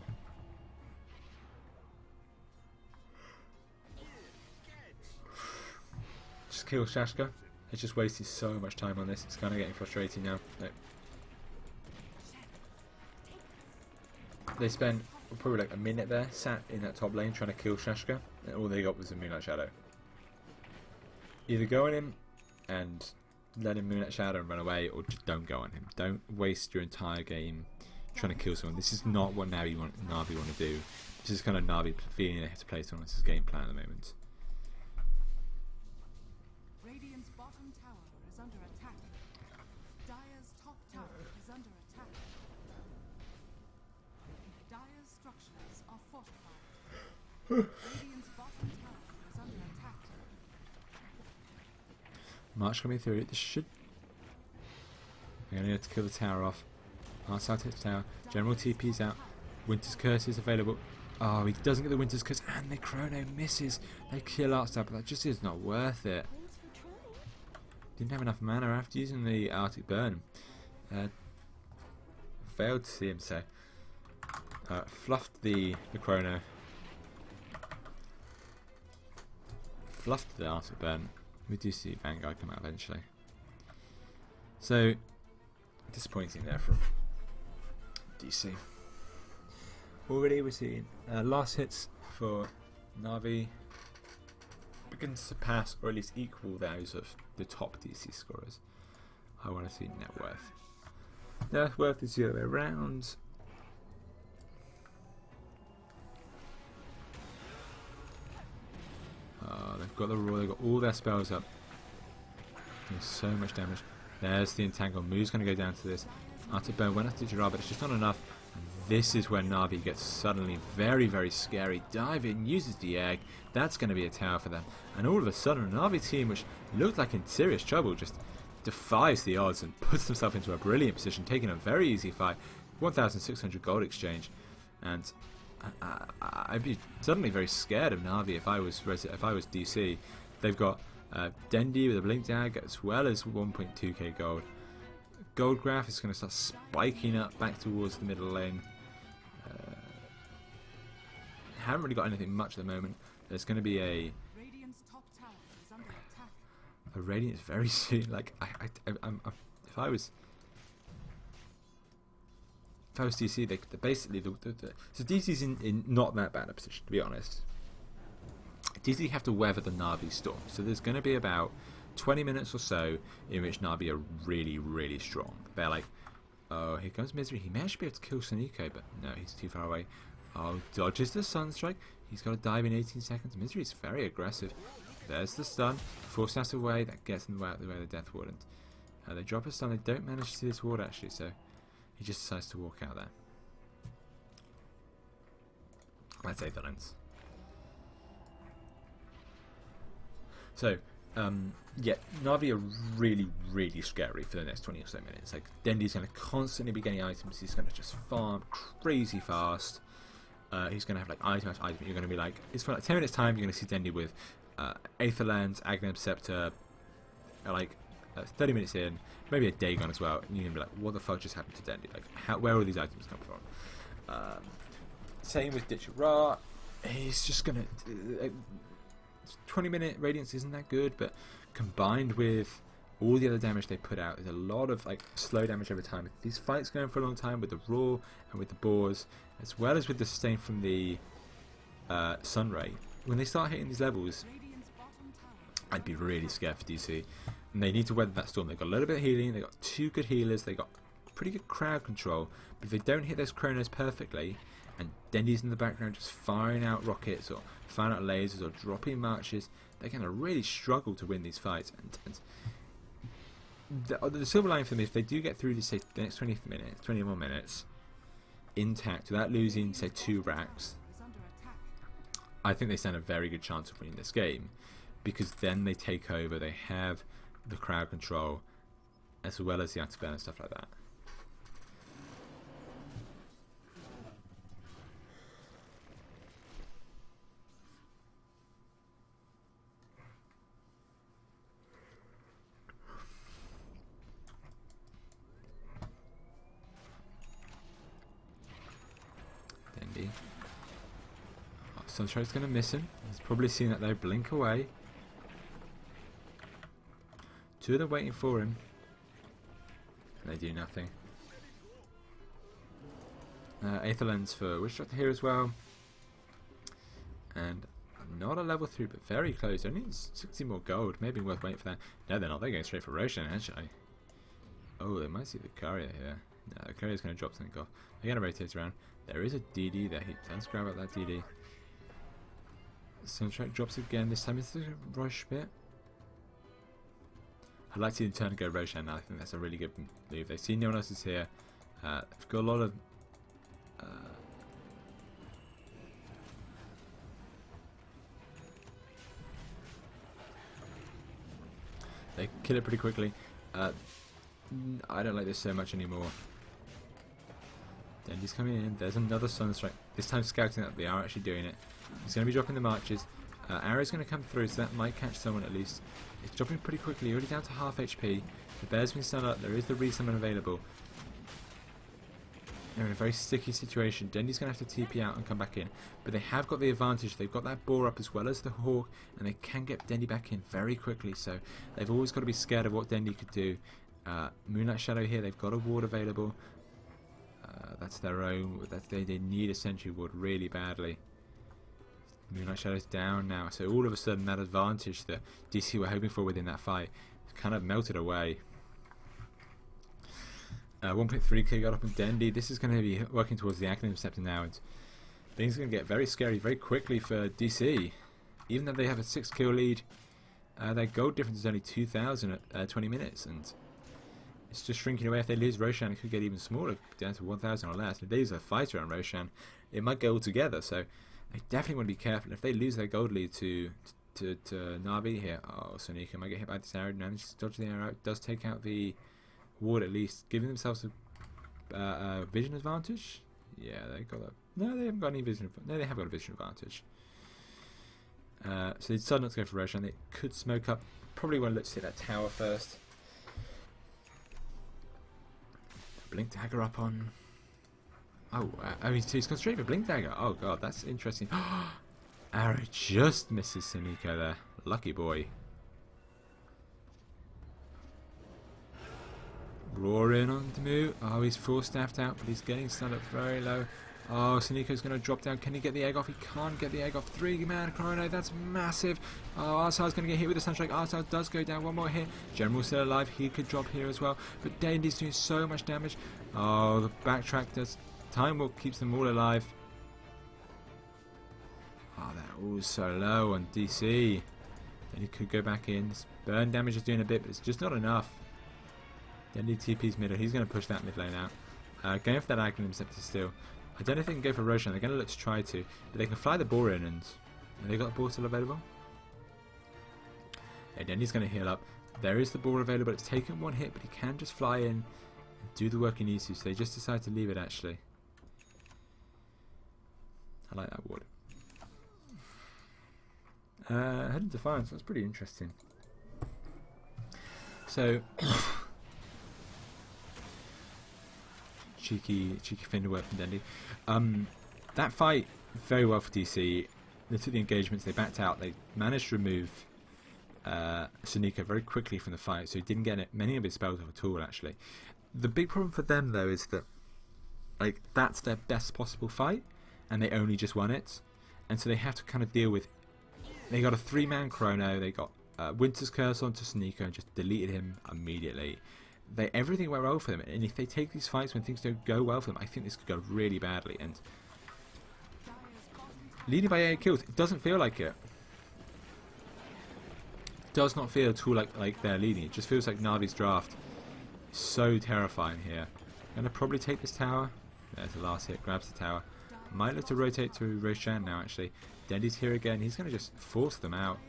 [SPEAKER 1] Just kill Shashka. It's just wasted so much time on this. It's kind of getting frustrating now. No. They spent probably like a minute there, sat in that top lane trying to kill Shashka, and all they got was a Moonlight Shadow. Either go on him and let him Moonlight Shadow and run away, or just don't go on him. Don't waste your entire game trying to kill someone. This is not what Navi want to do. This is kind of Navi feeling they have to play someone else's game plan at the moment.
[SPEAKER 2] Radiant's bottom tower is under attack. Dire's top tower is under attack. Dire's structures are fortified. Radiant's bottom tower is under attack.
[SPEAKER 1] March coming through. This should. We're going to have to kill the tower off. Arts out hits tower. General TP's out. Winter's Curse is available. Oh, he doesn't get the Winter's Curse, and the Chrono misses. They kill Artstar, but that just is not worth it. Didn't have enough mana after using the Arctic Burn. Failed to see him say. Fluffed the Chrono. Fluffed the Arctic Burn. We do see Vanguard come out eventually. So, disappointing there from DC. Already we're seeing last hits for Navi begin to surpass or at least equal those of the top DC scorers. I want to see net worth. Net worth is the other way around. They've got the roar, they've got all their spells up. Doing so much damage. There's the entangle. Moo's going to go down to this. Arctic Burn went after Gerard, but it's just not enough. This is where Navi gets suddenly very, very scary. Dive in, uses the egg. That's going to be a tower for them. And all of a sudden, a Navi team, which looked like in serious trouble, just defies the odds and puts themselves into a brilliant position, taking a very easy fight. 1,600 gold exchange. And I'd be suddenly very scared of Navi if I was DC. They've got Dendi with a blink dagger as well as 1.2k gold. Gold graph is going to start spiking up back towards the middle lane. Haven't really got anything much at the moment. There's going to be a
[SPEAKER 2] Radiant's top tower is under attack.
[SPEAKER 1] Radiance very soon. Like if I was DC, they basically so DC's in not that bad a position, to be honest. DC have to weather the Na'vi storm, so there's going to be about 20 minutes or so in which Na'vi are really, really strong. They're like, oh, here comes Misery. He may actually be able to kill Soniko, but no, he's too far away. Oh, dodges the Sunstrike. He's got to dive in 18 seconds. Misery is very aggressive. There's the stun. Force out away. That gets in the way of the Death Ward. And they drop a stun. They don't manage to see this ward, actually, so he just decides to walk out there. That's Aetherlands. So, yeah, Na'vi are really, really scary for the next 20 or so minutes. Like, Dendi's going to constantly be getting items. He's going to just farm crazy fast. He's going to have, like, item after item. You're going to be like, it's for like 10 minutes time, you're going to see Dendi with Aetherlands, Aghanim Scepter, like, 30 minutes in, maybe a Dagon as well, and you're going to be like, what the fuck just happened to Dendi? Like, where all these items come from? Same with Ditch Ra. He's just going to... 20-minute Radiance isn't that good, but combined with all the other damage they put out, there's a lot of like slow damage over time. These fights going for a long time with the Raw and with the Boars, as well as with the sustain from the Sunray. When they start hitting these levels,
[SPEAKER 2] Radiant's bottom tower.
[SPEAKER 1] I'd be really scared for DC. And they need to weather that storm. They've got a little bit of healing, they've got 2 good healers, they've got pretty good crowd control, but if they don't hit those chronos perfectly, and Dendi's in the background just firing out rockets or firing out lasers or dropping marches, they're going to really struggle to win these fights. And the silver lining for them is if they do get through to, say, the next 21 minutes intact without losing, say, 2 racks,
[SPEAKER 2] Is under attack.
[SPEAKER 1] I think they stand a very good chance of winning this game, because then they take over, they have the crowd control as well as the anti-burn and stuff like that. Dendi. Oh, Sunstrike's going to miss him. He's probably seen that though. Blink away. 2 of them waiting for him. And they do nothing. Aetherlands for Witch Doctor here as well. And not a level 3, but very close. Only 60 more gold. Maybe worth waiting for that. No, they're not. They're going straight for Roshan, actually. Oh, they might see the courier here. No, the courier's going to drop something off. They're going to rotate around. There is a DD there. He does grab out that DD. Sunstrike drops again. This time it's the rush bit. I'd like to see them turn and go Roshan now. I think that's a really good move. They see no one else is here. They've got a lot of... they kill it pretty quickly. I don't like this so much anymore. Dendi's coming in. There's another Sunstrike. This time scouting that they are actually doing it. He's going to be dropping the marches. Arrow's going to come through, so that might catch someone at least. It's dropping pretty quickly, already down to half HP. The bear's been stunned up. There is the resummon available. They're in a very sticky situation. Dendi's going to have to TP out and come back in. But they have got the advantage. They've got that boar up as well as the hawk, and they can get Dendi back in very quickly. So they've always got to be scared of what Dendi could do. Moonlight Shadow here, they've got a ward available. That's their own. They need a sentry ward really badly. Moonlight Shadow's down now, so all of a sudden that advantage that DC were hoping for within that fight kind of melted away. 1.3k got up in Dendi. This is going to be working towards the Aghanim Scepter now, and things are going to get very scary very quickly for DC. Even though they have a 6 kill lead, their gold difference is only 2,000 at 20 minutes, and it's just shrinking away. If they lose Roshan, it could get even smaller, down to 1,000 or less. If they lose a fighter on Roshan, it might go all together, so they definitely want to be careful. If they lose their gold lead to Na'vi here, oh, Sonika might get hit by this arrow, manages to dodge the arrow, does take out the ward at least, giving themselves a vision advantage. Yeah, they got that. No, they haven't got any vision. No, they have got a vision advantage. So they decided not to go for Roshan. They could smoke up probably want to look to hit that tower first. Blink Dagger up on... Oh, he's gone straight for Blink Dagger. Oh god, that's interesting. Arrow just misses Sunico there. Lucky boy. Roar in on Demu. Oh, he's full staffed out, but he's getting stunned up very low. Oh, Sunico's going to drop down. Can he get the egg off? He can't get the egg off. 3-man chrono. That's massive. Oh, Arsa's going to get hit with the Sunstrike. Arsa does go down. One more hit. General's still alive. He could drop here as well. But Dandy's doing so much damage. Oh, the backtrack does. Time Walk keeps them all alive. Oh, they're all so low on DC. Then he could go back in. Burn damage is doing a bit, but it's just not enough. Dandy TP's middle. He's going to push that mid lane out. Going for that Aghanim Scepter still. I don't know if they can go for Roshan. They're going to look to try to. But they can fly the boar in, and they got the boar still available. Yeah, Dandy's going to heal up. There is the boar available. It's taken one hit, but he can just fly in and do the work he needs to. So they just decide to leave it, actually. I like that ward. Head of Defiance. That's pretty interesting. So... cheeky finger work from Dendy. That fight, very well for DC. They took the engagements, they backed out, they managed to remove Sunico very quickly from the fight, so he didn't get many of his spells off at all, actually. The big problem for them, though, is that that's their best possible fight, and they only just won it, and so they have to kind of deal with... They got a 3-man chrono, they got Winter's Curse onto Sunico and just deleted him immediately. Everything went well for them, and if they take these fights when things don't go well for them, I think this could go really badly. And leading by 8 kills, it doesn't feel like it. Does not feel at all like they're leading. It just feels like Navi's draft is so terrifying here. Gonna probably take this tower. There's the last hit, grabs the tower. Might look to rotate to Roshan now, actually. Dendy's here again. He's gonna just force them out.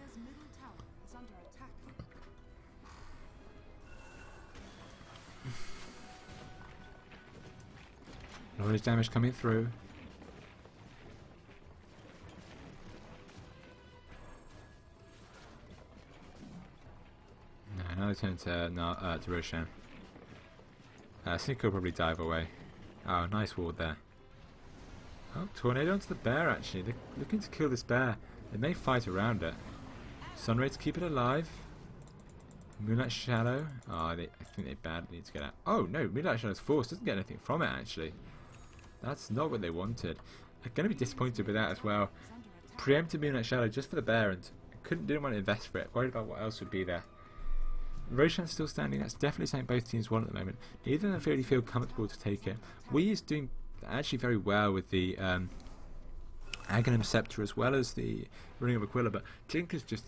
[SPEAKER 1] Knowledge damage coming through. No, now they turn to Roshan. Sneak will probably dive away. Oh, nice ward there. Oh, tornado onto the bear, actually. They're looking to kill this bear. They may fight around it. Sunray to keep it alive. Moonlight Shadow. Oh, I think they badly need to get out. Oh, no, Moonlight Shadow's force doesn't get anything from it, actually. That's not what they wanted. I'm going to be disappointed with that as well. Preempted Moonlight Shadow just for the bear, and didn't want to invest for it. Worried about what else would be there. Roshan's still standing. That's definitely something both teams want at the moment. Neither of them really feel comfortable to take it. Wii is doing actually very well with the Aghanim Scepter as well as the Ring of Aquila, but Tinker's just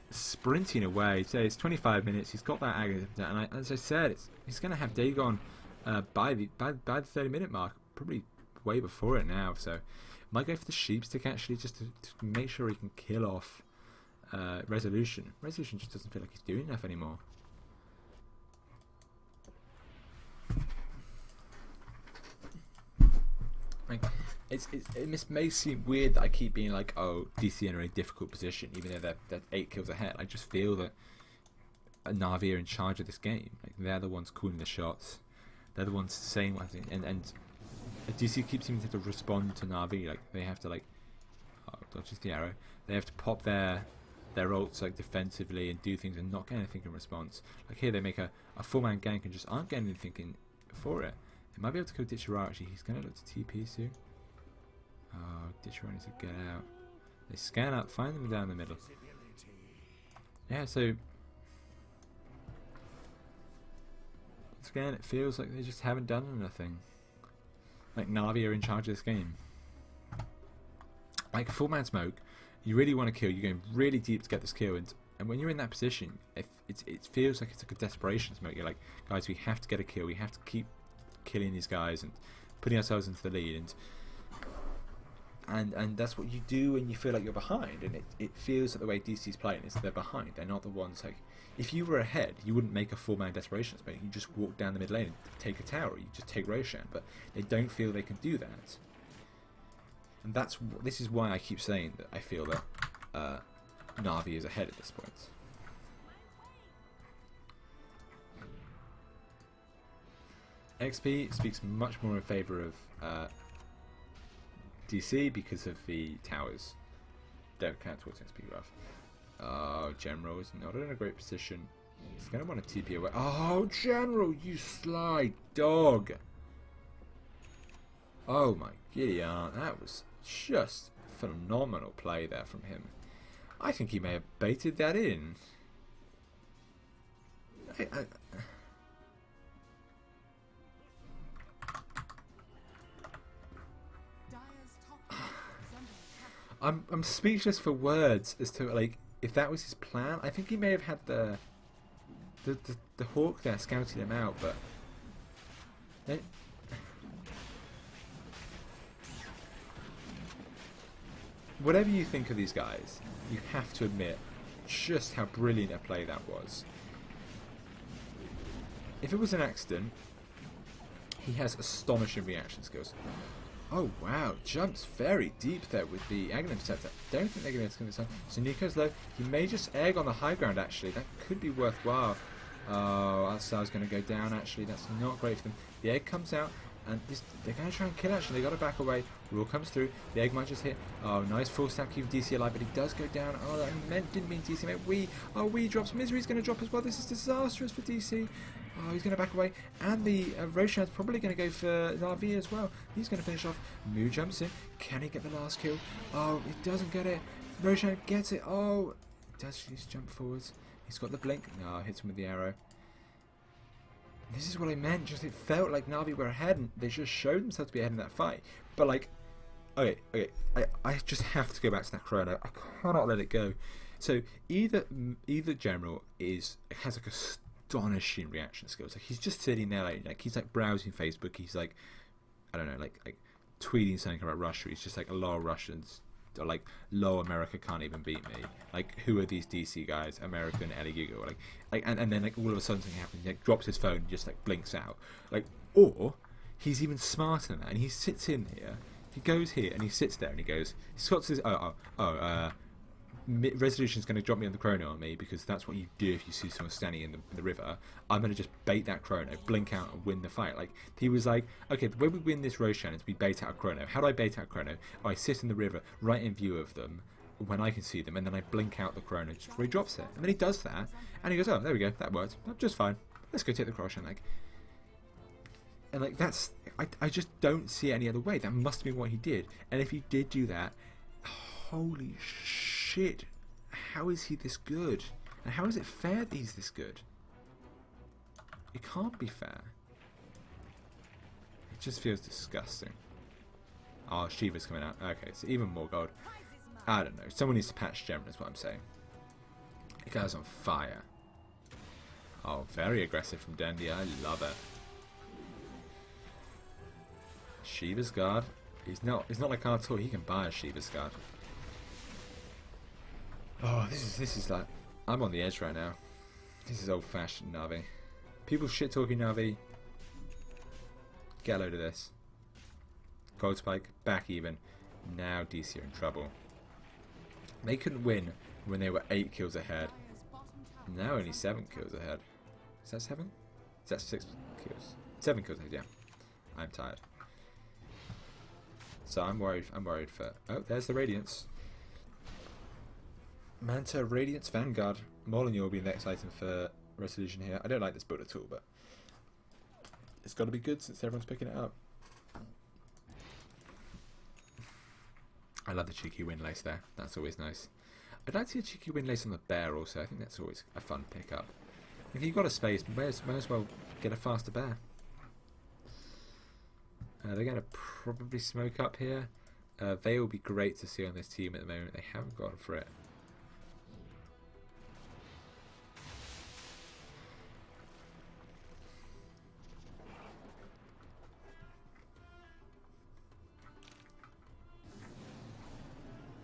[SPEAKER 1] sprinting away. So it's 25 minutes. He's got that Aghanim Scepter, and as I said, he's going to have Dagon by the 30-minute mark, probably way before it now. So might go for the sheep stick actually, just to make sure he can kill off Resolution. Resolution just doesn't feel like he's doing enough anymore. Like, it may seem weird that I keep being like, oh, DC are in a difficult position, even though they're 8 kills ahead. I just feel that Na'Vi are in charge of this game. Like, they're the ones calling the shots. They're the ones saying what I think. And DC keeps seeming to have to respond to Na'Vi. Like, they have to, like, oh, dodges the arrow. They have to pop their ults like defensively and do things and not get anything in response. Like here, they make a 4-man gank and just aren't getting anything for it. They might be able to kill Ditchera actually. He's going to look to TP soon. Oh, Ditchera needs to get out. They scan up, find them down the middle. Yeah, so once again, it feels like they just haven't done anything. Like Na'Vi are in charge of this game. Like 4-man smoke, you really want to kill. You're going really deep to get this kill, and when you're in that position, it feels like it's like a desperation smoke. You're like, guys, we have to get a kill. We have to keep killing these guys and putting ourselves into the lead, and that's what you do when you feel like you're behind. And it feels like the way DC's playing is that they're behind. They're not the ones like, if you were ahead, you wouldn't make a 4-man desperation smoke. You just walk down the mid lane and take a tower. You just take Roshan, but they don't feel they can do that. And this is why I keep saying that I feel that Na'Vi is ahead at this point. XP speaks much more in favour of DC because of the towers. Don't count towards XP rough. Oh, General is not in a great position. He's going to want to TP away. Oh, General, you sly dog. Oh my giddy aunt, that was just phenomenal play there from him. I think he may have baited that in.
[SPEAKER 2] Dire's top tower is under attack.
[SPEAKER 1] I'm speechless for words as to like if that was his plan. I think he may have had the hawk there scouting him out, but whatever you think of these guys, you have to admit just how brilliant a play that was. If it was an accident, he has astonishing reaction skills. Oh wow, jumps very deep there with the Aghanim Interceptor. Don't think they're going to get this time. So Nico's low. He may just egg on the high ground actually. That could be worthwhile. Oh, Alsal's going to go down actually. That's not great for them. The egg comes out and they're going to try and kill actually. They got to back away. Rule comes through. The egg might just hit. Oh, nice full snap keep DC alive, but he does go down. Oh, that didn't mean DC mate. We drops. Misery's going to drop as well. This is disastrous for DC. Oh, he's going to back away. And the Roshan's probably going to go for Navi as well. He's going to finish off. Mu jumps in. Can he get the last kill? Oh, he doesn't get it. Roshan gets it. Oh, does he just jump forwards? He's got the blink. No, hits him with the arrow. This is what I meant. Just it felt like Navi were ahead, and they just showed themselves to be ahead in that fight. But like, okay, I just have to go back to that chrono. I cannot let it go. So either General has like astonishing reaction skills. Like he's just sitting there, like he's like browsing Facebook. He's like, I don't know, like tweeting something about Russia. He's just like, a lot of Russians. Or like, low America can't even beat me. Like, who are these DC guys? American Ellie Gigo. Like, and then like all of a sudden something happens. He like, drops his phone, and just like blinks out. Like, or he's even smarter than that, and he sits in here. He goes here and he sits there and he goes. He squats his Resolution's going to drop me on the chrono on me because that's what you do if you see someone standing in the river. I'm going to just bait that chrono, blink out and win the fight. Like he was like, okay, the way we win this Roshan is we bait out a chrono. How do I bait out a chrono? I sit in the river right in view of them when I can see them, and then I blink out the chrono just before he drops it. And then he does that and he goes, oh, there we go, that worked. Just fine. Let's go take the Roshan. Like that's I just don't see any other way. That must be what he did. And if he did do that, holy shit, how is he this good? And how is it fair that he's this good? It can't be fair. It just feels disgusting. Oh, Shiva's coming out. Okay, so even more gold. I don't know. Someone needs to patch General is what I'm saying. The guy's on fire. Oh, very aggressive from Dandy. I love it. Shiva's guard. He's not like Artur. He can buy a Shiva's guard. Oh, this is like, I'm on the edge right now. This is old-fashioned Navi. People shit-talking Navi. Get a load of this. Gold spike, back even. Now DC are in trouble. They couldn't win when they were 8 kills ahead. Now only 7 kills ahead. Is that 7? Is that 6 kills? 7 kills ahead, yeah. I'm tired. So I'm worried for... Oh, there's the Radiance. Manta, Radiance, Vanguard. Molyneux will be the next item for Resolution here. I don't like this build at all, but it's got to be good since everyone's picking it up. I love the cheeky windlace there. That's always nice. I'd like to see a cheeky windlace on the bear also. I think that's always a fun pickup. If you've got a space, may as well get a faster bear. They're going to probably smoke up here. They will be great to see on this team at the moment. They haven't gone for it.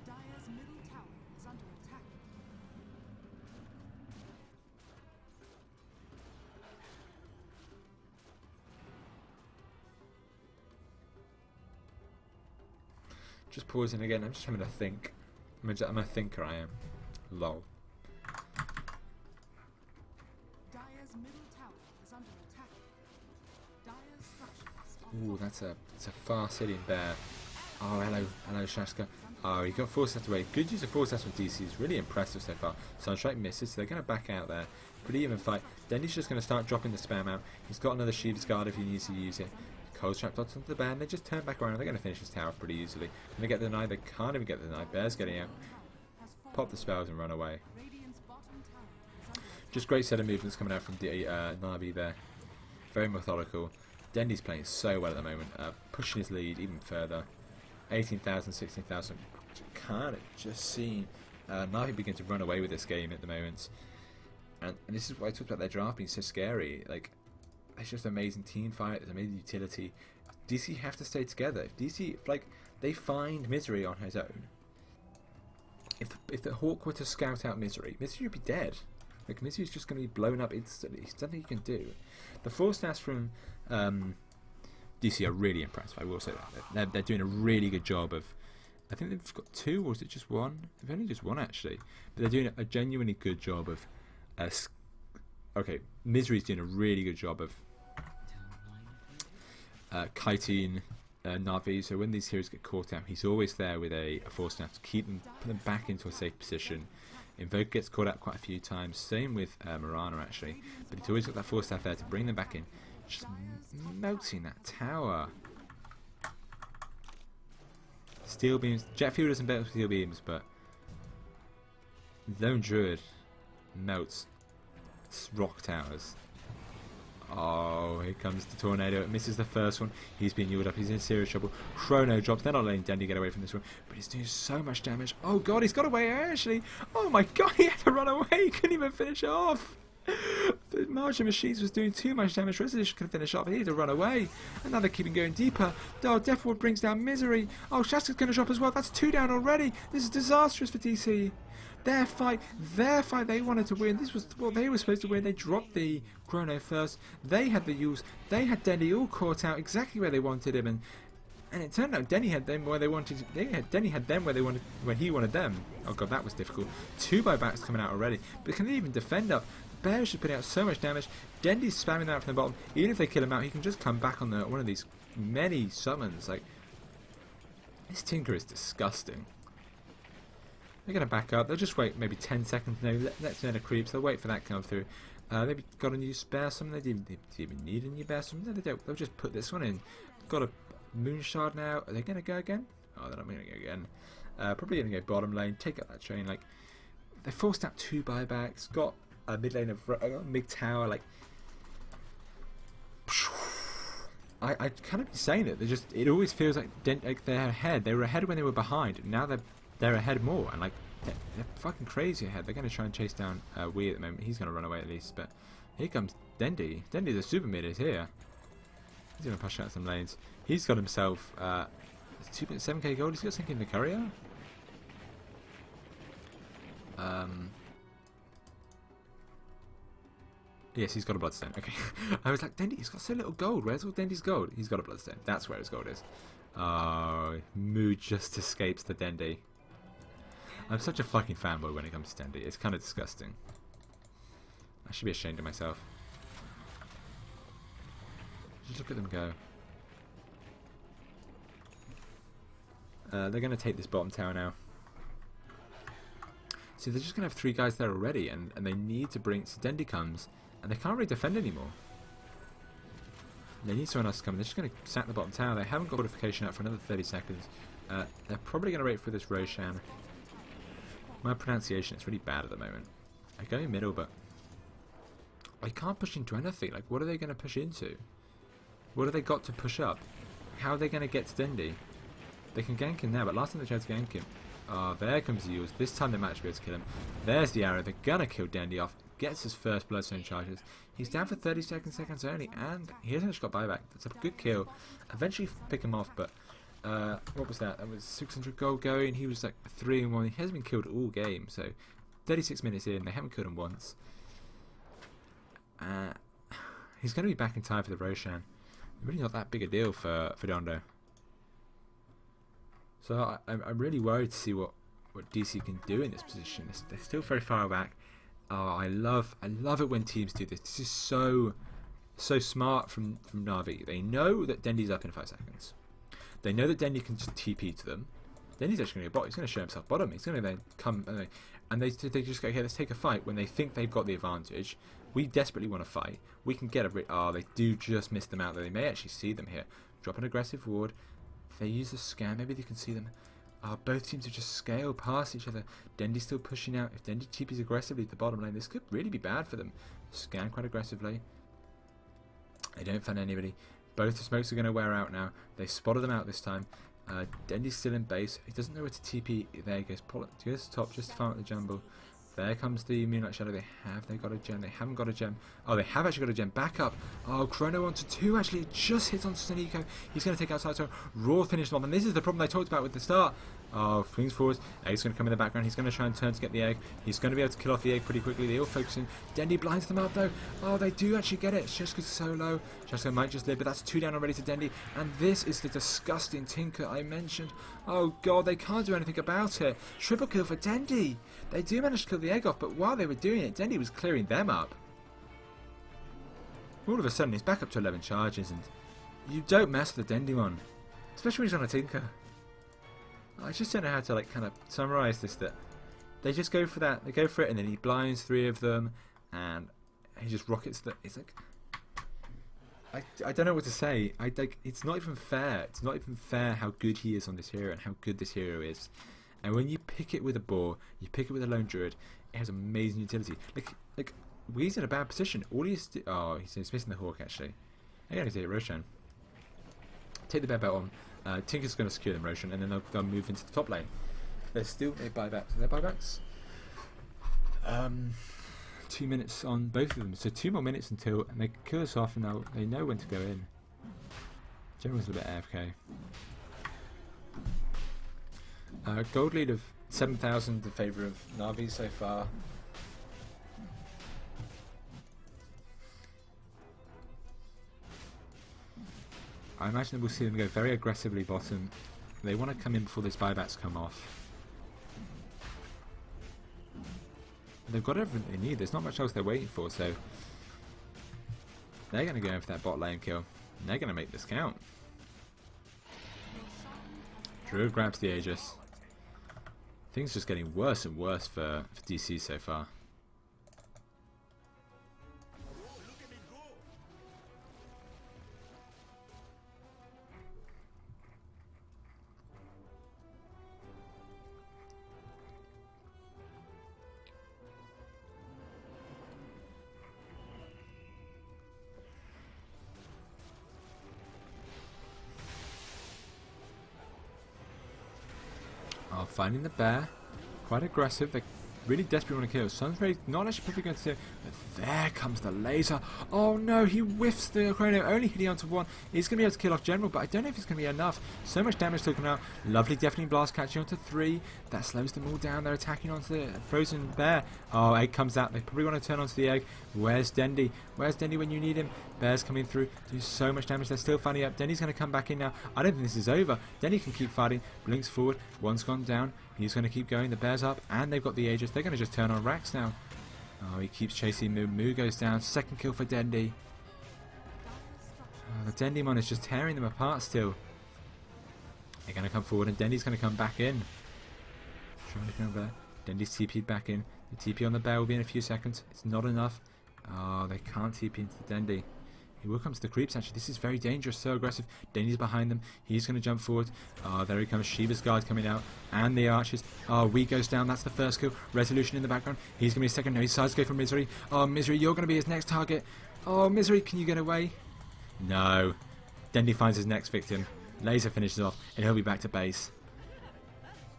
[SPEAKER 2] Dire's middle tower is under attack.
[SPEAKER 1] Just pausing again. I'm just having to think. I'm a thinker, I am. Lol.
[SPEAKER 2] Dire's middle tower is under attack. Dire's structures are
[SPEAKER 1] Ooh, that's a fast hitting bear. Oh, hello, Shaska. Oh, he got force set away. Good use of force set from DC. Is really impressive so far. Sunstrike misses, so they're going to back out there. Pretty even fight. Dendy's just going to start dropping the spam out. He's got another Sheep's Guard if he needs to use it. Cold Trap dots onto the bear, and they just turn back around. They're going to finish this tower pretty easily. Can they get the denied? They can't even get the denied. Bear's getting out.
[SPEAKER 2] has fallen.
[SPEAKER 1] Pop the spells and run away.
[SPEAKER 2] Radiant's bottom tower is under attack.
[SPEAKER 1] Just great set of movements coming out from Navi there. Very methodical. Dendy's playing so well at the moment. Pushing his lead even further. 18,000, 16,000. Kind of just seen Navi begin to run away with this game at the moment. And this is why I talked about their draft being so scary. Like, it's just amazing team fight. It's amazing utility. DC have to stay together. If DC, like, they find Misery on his own. If the Hawk were to scout out Misery, Misery would be dead. Like, Misery's just going to be blown up instantly. There's nothing you can do. The 4 stats from DC are really impressive, I will say that. They're doing a really good job of... I think they've got 2, or is it just 1? They've only just 1, actually. But they're doing a genuinely good job of... okay, Misery's doing a really good job of kiting Navi, so when these heroes get caught out, he's always there with a force staff to keep them, put them back into a safe position. Invoke gets caught out quite a few times, same with Mirana actually, but he's always got that force staff there to bring them back in. Just melting that tower. Steel beams, Jet Fuel doesn't better with steel beams, but Lone Druid melts rock towers. Oh, here comes the tornado. It misses the first one. He's being yielded up. He's in serious trouble. Chrono drops. They're not letting Dendy get away from this one, but he's doing so much damage. Oh god, he's got away actually. Oh my god, he had to run away. He couldn't even finish it off. The Margin Machines was doing too much damage. Resolution could finish off. He had to run away. And now they're keeping going deeper. Oh, Death Ward brings down Misery. Oh, Shaska's going to drop as well. That's 2 down already. This is disastrous for DC. Their fight, they wanted to win. This was what they were supposed to win. They dropped the Chrono first. They had the use. They had Denny all caught out exactly where they wanted him, and it turned out Denny had them where they wanted. Denny had them where they wanted, where he wanted them. Oh god, that was difficult. 2 buybacks coming out already, but can they even defend up? Bear should put out so much damage. Dendy's spamming that from the bottom. Even if they kill him out, he can just come back on one of these many summons. Like, this Tinker is disgusting. They're going to back up. They'll just wait maybe 10 seconds. No, let's Nena creeps. They'll wait for that to come through. Maybe got a new spare summon. They didn't even need a new bear summon. No, they don't. They'll just put this one in. Got a moon shard now. Are they going to go again? Oh, they're not going to go again. Probably going to go bottom lane. Take up that train. Like, they forced out 2 buybacks. Got a mid lane of mid tower. Like, I kind of be saying it. They just. It always feels like they're ahead. They were ahead when they were behind. Now they're ahead more, and like they're fucking crazy ahead. They're going to try and chase down Wee at the moment. He's going to run away at least, but here comes Dendy. Dendy the super mid is here. He's going to push out some lanes. He's got himself 2.7k gold. He's got something in the courier. Yes, he's got a bloodstone. Okay. I was like, Dendy, he's got so little gold. Where's all Dendy's gold? He's got a bloodstone. That's where his gold is. Oh, Mood just escapes the Dendy. I'm such a fucking fanboy when it comes to Dendy. It's kind of disgusting. I should be ashamed of myself. Just look at them go. They're going to take this bottom tower now. So they're just going to have 3 guys there already, and they need to bring... So Dendy comes, and they can't really defend anymore. They need someone else to come. They're just going to sack the bottom tower. They haven't got fortification out for another 30 seconds. They're probably going to wait for this Roshan. My pronunciation is really bad at the moment. I go in middle, but I can't push into anything. Like, what are they going to push into? What have they got to push up? How are they going to get to Dendy? They can gank him now, but last time they tried to gank him. Oh, there comes the use. This time they might actually be able to kill him. There's the arrow. They're going to kill Dendy off. Gets his first bloodstone charges. He's down for 30 seconds only, and he hasn't just got buyback. That's a good kill. Eventually pick him off, but what was that? That was 600 gold going. He was like 3-1. He hasn't been killed all game, so 36 minutes in, they haven't killed him once. He's going to be back in time for the Roshan. Really not that big a deal for Dondo. So I'm really worried to see what DC can do in this position. They're still very far back. Oh, I love it when teams do this. This is so so smart from Na'Vi. They know that Dendi's up in 5 seconds. They know that Dendi can just TP to them. Dendi's actually going to go bot. He's going to show himself bottom. He's going to then come and they just go, here, let's take a fight when they think they've got the advantage. We desperately want to fight. We can get a... they do just miss them out there. They may actually see them here. Drop an aggressive ward. If they use a scan, maybe they can see them. Both teams have just scaled past each other. Dendi's still pushing out. If Dendi TPs aggressively to the bottom lane, this could really be bad for them. Scan quite aggressively. They don't find anybody. Both the smokes are going to wear out now. They spotted them out this time. Dendi's still in base. He doesn't know where to TP. There he goes. Pull it. Goes to top just to farm at the jungle. There comes the Moonlight Shadow. They got a gem. They haven't got a gem. Oh, they have actually got a gem. Back up. Oh, Chrono onto 2. Actually, it just hits onto Saniko. He's going to take outside. So Raw finished him off. And this is the problem I talked about with the start. Oh, swings forwards. Egg's going to come in the background. He's going to try and turn to get the egg. He's going to be able to kill off the egg pretty quickly. They all focusing. Dendi blinds them up though. Oh, they do actually get it. Shasko so low. Shasko might just live, but that's 2 down already to Dendi. And this is the disgusting Tinker I mentioned. Oh god, they can't do anything about it. Triple kill for Dendi. They do manage to kill the egg off, but while they were doing it, Dendi was clearing them up. All of a sudden, he's back up to 11 charges, and you don't mess with the Dendi one, especially when he's on a Tinker. I just don't know how to kind of summarize this. That they just go for that. They go for it, and then he blinds 3 of them, and he just rockets the. It's like I don't know what to say. It's not even fair. It's not even fair how good he is on this hero and how good this hero is. And when you pick it with a boar, you pick it with a lone druid, it has amazing utility. Like he's in a bad position. All he's he's missing the hawk actually. I gotta take Roshan. Take the bear belt on. Tinker's going to secure them, Roshan, and then they'll move into the top lane. There's still a buyback. Are there buybacks? 2 minutes on both of them, so 2 more minutes until and they kill us off, and now they know when to go in. General's a bit AFK. Gold lead of 7,000 in favour of Na'Vi so far. I imagine we'll see them go very aggressively bottom. They want to come in before these buybacks come off. They've got everything they need. There's not much else they're waiting for, so they're going to go in for that bot lane kill. And they're going to make this count. Druid grabs the Aegis. Things just getting worse and worse for DC so far. Finding the bear, quite aggressive. They really desperately want to kill. Sun's very not actually probably going to do, but there comes the laser. Oh no, he whiffs the Chrono, only hitting onto 1. He's going to be able to kill off General, but I don't know if it's going to be enough. So much damage taken out. Lovely Deafening Blast catching onto 3. That slows them all down. They're attacking onto the frozen bear. Oh, egg comes out. They probably want to turn onto the egg. Where's Dendi? Where's Dendi when you need him? Bear's coming through. Do so much damage. They're still fighting up. Dendi's going to come back in now. I don't think this is over. Dendi can keep fighting. Blinks forward. One's gone down. He's going to keep going. The bear's up. And they've got the Aegis. They're going to just turn on Rax now. Oh, he keeps chasing Moo. Moo goes down. Second kill for Dendi. Oh, the Dendimon is just tearing them apart still. They're going to come forward and Dendi's going to come back in. Trying to come there. Dendi's TP'd back in. The TP on the bear will be in a few seconds. It's not enough. Oh, they can't TP into the Dendi. He will come to the creeps actually. This is very dangerous, so aggressive. Dendi's behind them. He's going to jump forward. Oh, there he comes. Shiva's guard coming out. And the archers. Oh, Wee goes down. That's the first kill. Resolution in the background. He's going to be second. No, he decides to go for Misery. Oh, Misery, you're going to be his next target. Oh, Misery, can you get away? No. Dendi finds his next victim. Laser finishes off, and he'll be back to base.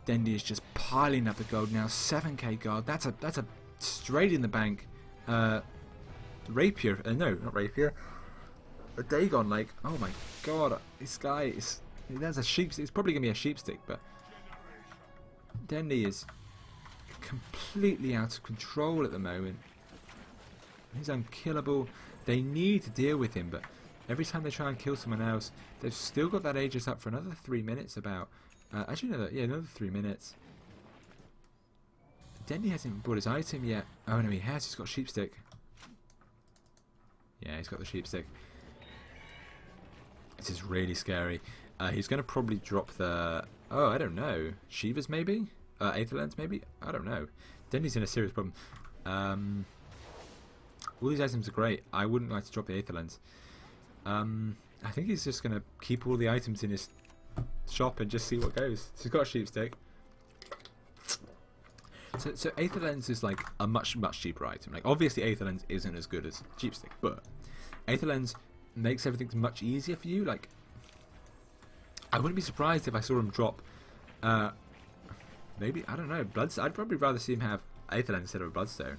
[SPEAKER 1] Dendi is just piling up the gold now. 7k gold. That's a straight in the bank. Rapier. No, not Rapier. A Dagon, like, oh my god, this guy is... There's a sheep... It's probably going to be a sheepstick, but... Dendi is completely out of control at the moment. He's unkillable. They need to deal with him, but every time they try and kill someone else, they've still got that Aegis up for another 3 minutes about... actually, another 3 minutes. Dendi hasn't brought his item yet. Oh no, he has. He's got sheepstick. Yeah, he's got the sheep stick. This is really scary. He's going to probably drop the... Oh, I don't know. Shivas maybe? Aether Lens maybe? I don't know. Dendy's in a serious problem. All these items are great. I wouldn't like to drop the Aether Lens. I think he's just going to keep all the items in his shop and just see what goes. So he's got a sheep stick. So Aether Lens is like a much cheaper item. Like obviously Aether Lens isn't as good as sheep stick, but Aether Lens makes everything much easier for you. Like I wouldn't be surprised if I saw him drop maybe, I don't know, Bloodstone. I'd probably rather see him have Aether Lens instead of a Bloodstone.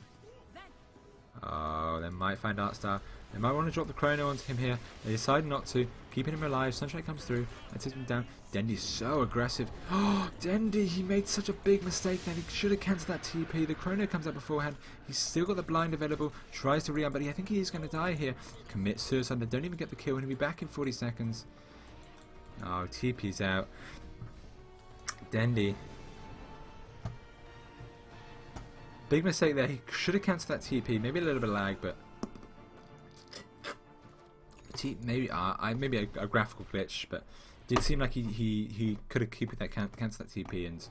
[SPEAKER 1] Oh, they might find Art Star. They might want to drop the Chrono onto him here. They decide not to, keeping him alive. Sunshine comes through and takes him down. Dendy's so aggressive. Oh, Dendy, he made such a big mistake then. He should have cancelled that TP. The Chrono comes out beforehand. He's still got the blind available. Tries to re-arm, but I think he is going to die here. Commits suicide. They don't even get the kill. And he'll be back in 40 seconds. Oh, TP's out. Dendy. Big mistake there. He should have cancelled that TP. Maybe a little bit of lag, but maybe a graphical glitch. But it did seem like he could have kept that cancelled that TP and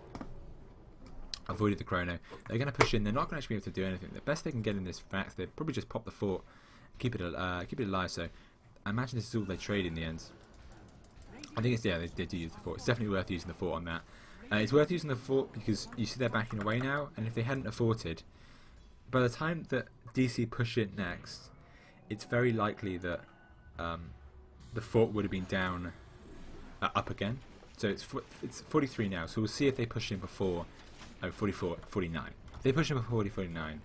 [SPEAKER 1] avoided the Chrono. They're going to push in. They're not going to actually be able to do anything. The best they can get in this fact, they probably just pop the fort, keep it alive. So I imagine this is all they trade in the end. I think it's they do use the fort. It's definitely worth using the fort on that. It's worth using the fort because you see they're backing away now, and if they hadn't forted, by the time that DC push it next, it's very likely that the fort would have been down up again. So it's 43 now, so we'll see if they push in before 49. If they push in before 49,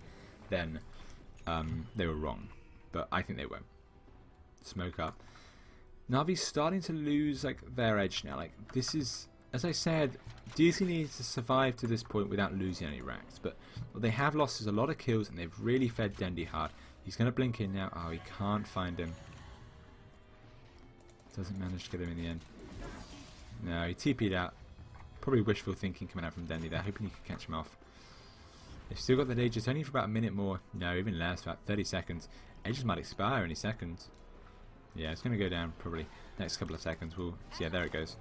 [SPEAKER 1] then they were wrong, but I think they won't. Smoke up. Navi's starting to lose like their edge now. Like this is, as I said, DC needs to survive to this point without losing any ranks. But what they have lost is a lot of kills, and they've really fed Dendy hard. He's going to blink in now. Oh, he can't find him. Doesn't manage to get him in the end. No, he TP'd out. Probably wishful thinking coming out from Dendy there, hoping he could catch him off. They've still got the Aegis, only for about a minute more. No, even less, about 30 seconds. Aegis might expire any seconds. Yeah, it's going to go down probably next couple of seconds. We'll see. Yeah, there it goes.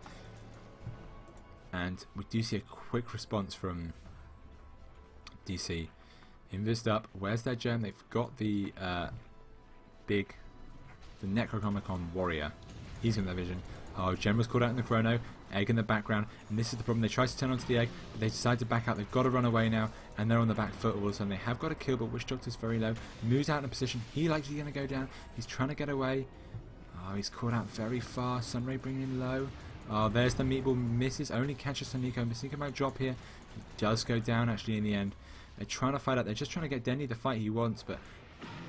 [SPEAKER 1] And we do see a quick response from DC. Invest up. Where's their gem? They've got the the Necronomicon Warrior. He's in their vision. Oh, gem was called out in the Chrono. Egg in the background. And this is the problem. They try to turn onto the egg, but they decide to back out. They've got to run away now, and they're on the back foot all of a sudden. They have got a kill, but Witch Doctor's very low. Moves out in a position. He likely going to go down. He's trying to get away. Oh, he's caught out very far. Sunray bringing him low. Oh, there's the meatball. Misses. Only catches Saniko. Saniko might drop here. He does go down actually in the end. They're trying to fight out. They're just trying to get Dendy the fight he wants, but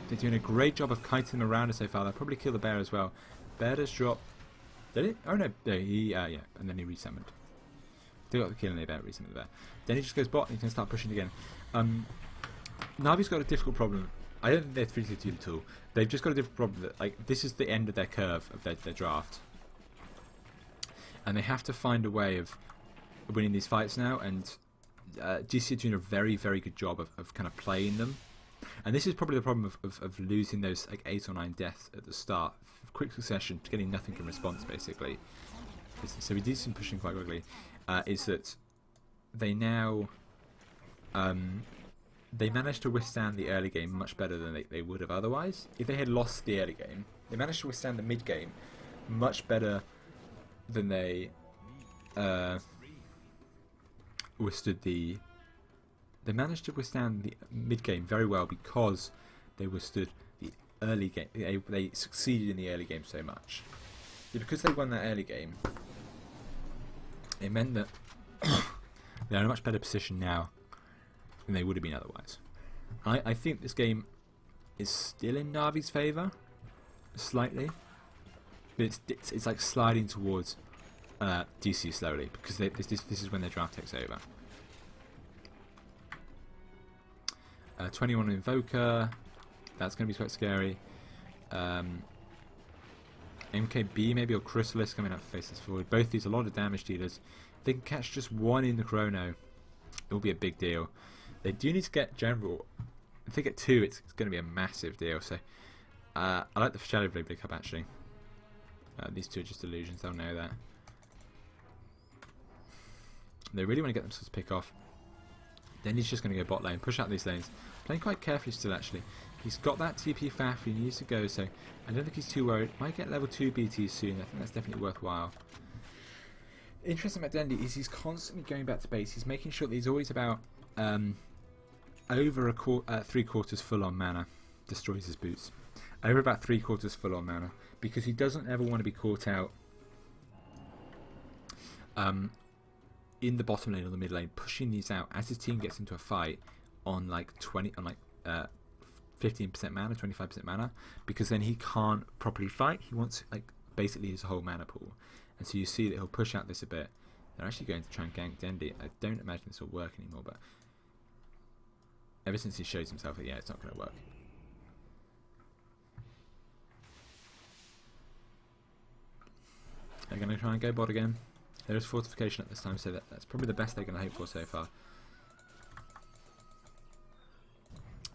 [SPEAKER 1] they're doing a great job of kiting him around so far. They'll probably kill the bear as well. Bear does drop. Did it? Oh no, yeah, and then he resummoned. They got the kill and they bear resummoned the bear. Then he just goes bot and he can start pushing again. Navi's got a difficult problem. I don't think they're 3-2 at all. They've just got a different problem that like this is the end of their curve of their draft. And they have to find a way of winning these fights now, and GC are doing a very good job of kind of playing them. And this is probably the problem of losing those like 8 or 9 deaths at the start, quick succession, getting nothing in response basically. So we do some pushing quite quickly. Is that they now they managed to withstand the early game much better than they would have otherwise. If they had lost the early game, they managed to withstand the mid game much better than they withstood the. They managed to withstand the mid game very well because they withstood the early game. They succeeded in the early game so much. Because they won that early game, it meant that they're in a much better position now than they would have been otherwise. I think this game is still in Navi's favour, slightly, but it's like sliding towards DC slowly because this is when their draft takes over. 21 Invoker, that's going to be quite scary. MKB maybe or Chrysalis coming up faces forward. Both these a lot of damage dealers. If they can catch just one in the Chrono, it will be a big deal. They do need to get General. If they get 2, it's going to be a massive deal. So I like the Shadow Blade pick up actually. These two are just illusions, they'll know that. They really want to get themselves to pick off. Then he's just going to go bot lane, push out these lanes. Playing quite carefully still actually. He's got that TP faff he needs to go, so I don't think he's too worried. Might get level 2 BT soon, I think that's definitely worthwhile. Interesting about Dendi is he's constantly going back to base. He's making sure that he's always about over 3/4 full on mana. Destroys his boots. Over about 3/4 full on mana. Because he doesn't ever want to be caught out in the bottom lane or the mid lane, pushing these out as his team gets into a fight on like 15% mana, 25% mana, because then he can't properly fight. He wants like basically his whole mana pool, and so you see that he'll push out this a bit. They're actually going to try and gank Dendi. I don't imagine this will work anymore, but ever since he shows himself that yeah, it's not going to work. They're going to try and go bot again. There is fortification at this time, so that's probably the best they're going to hope for so far.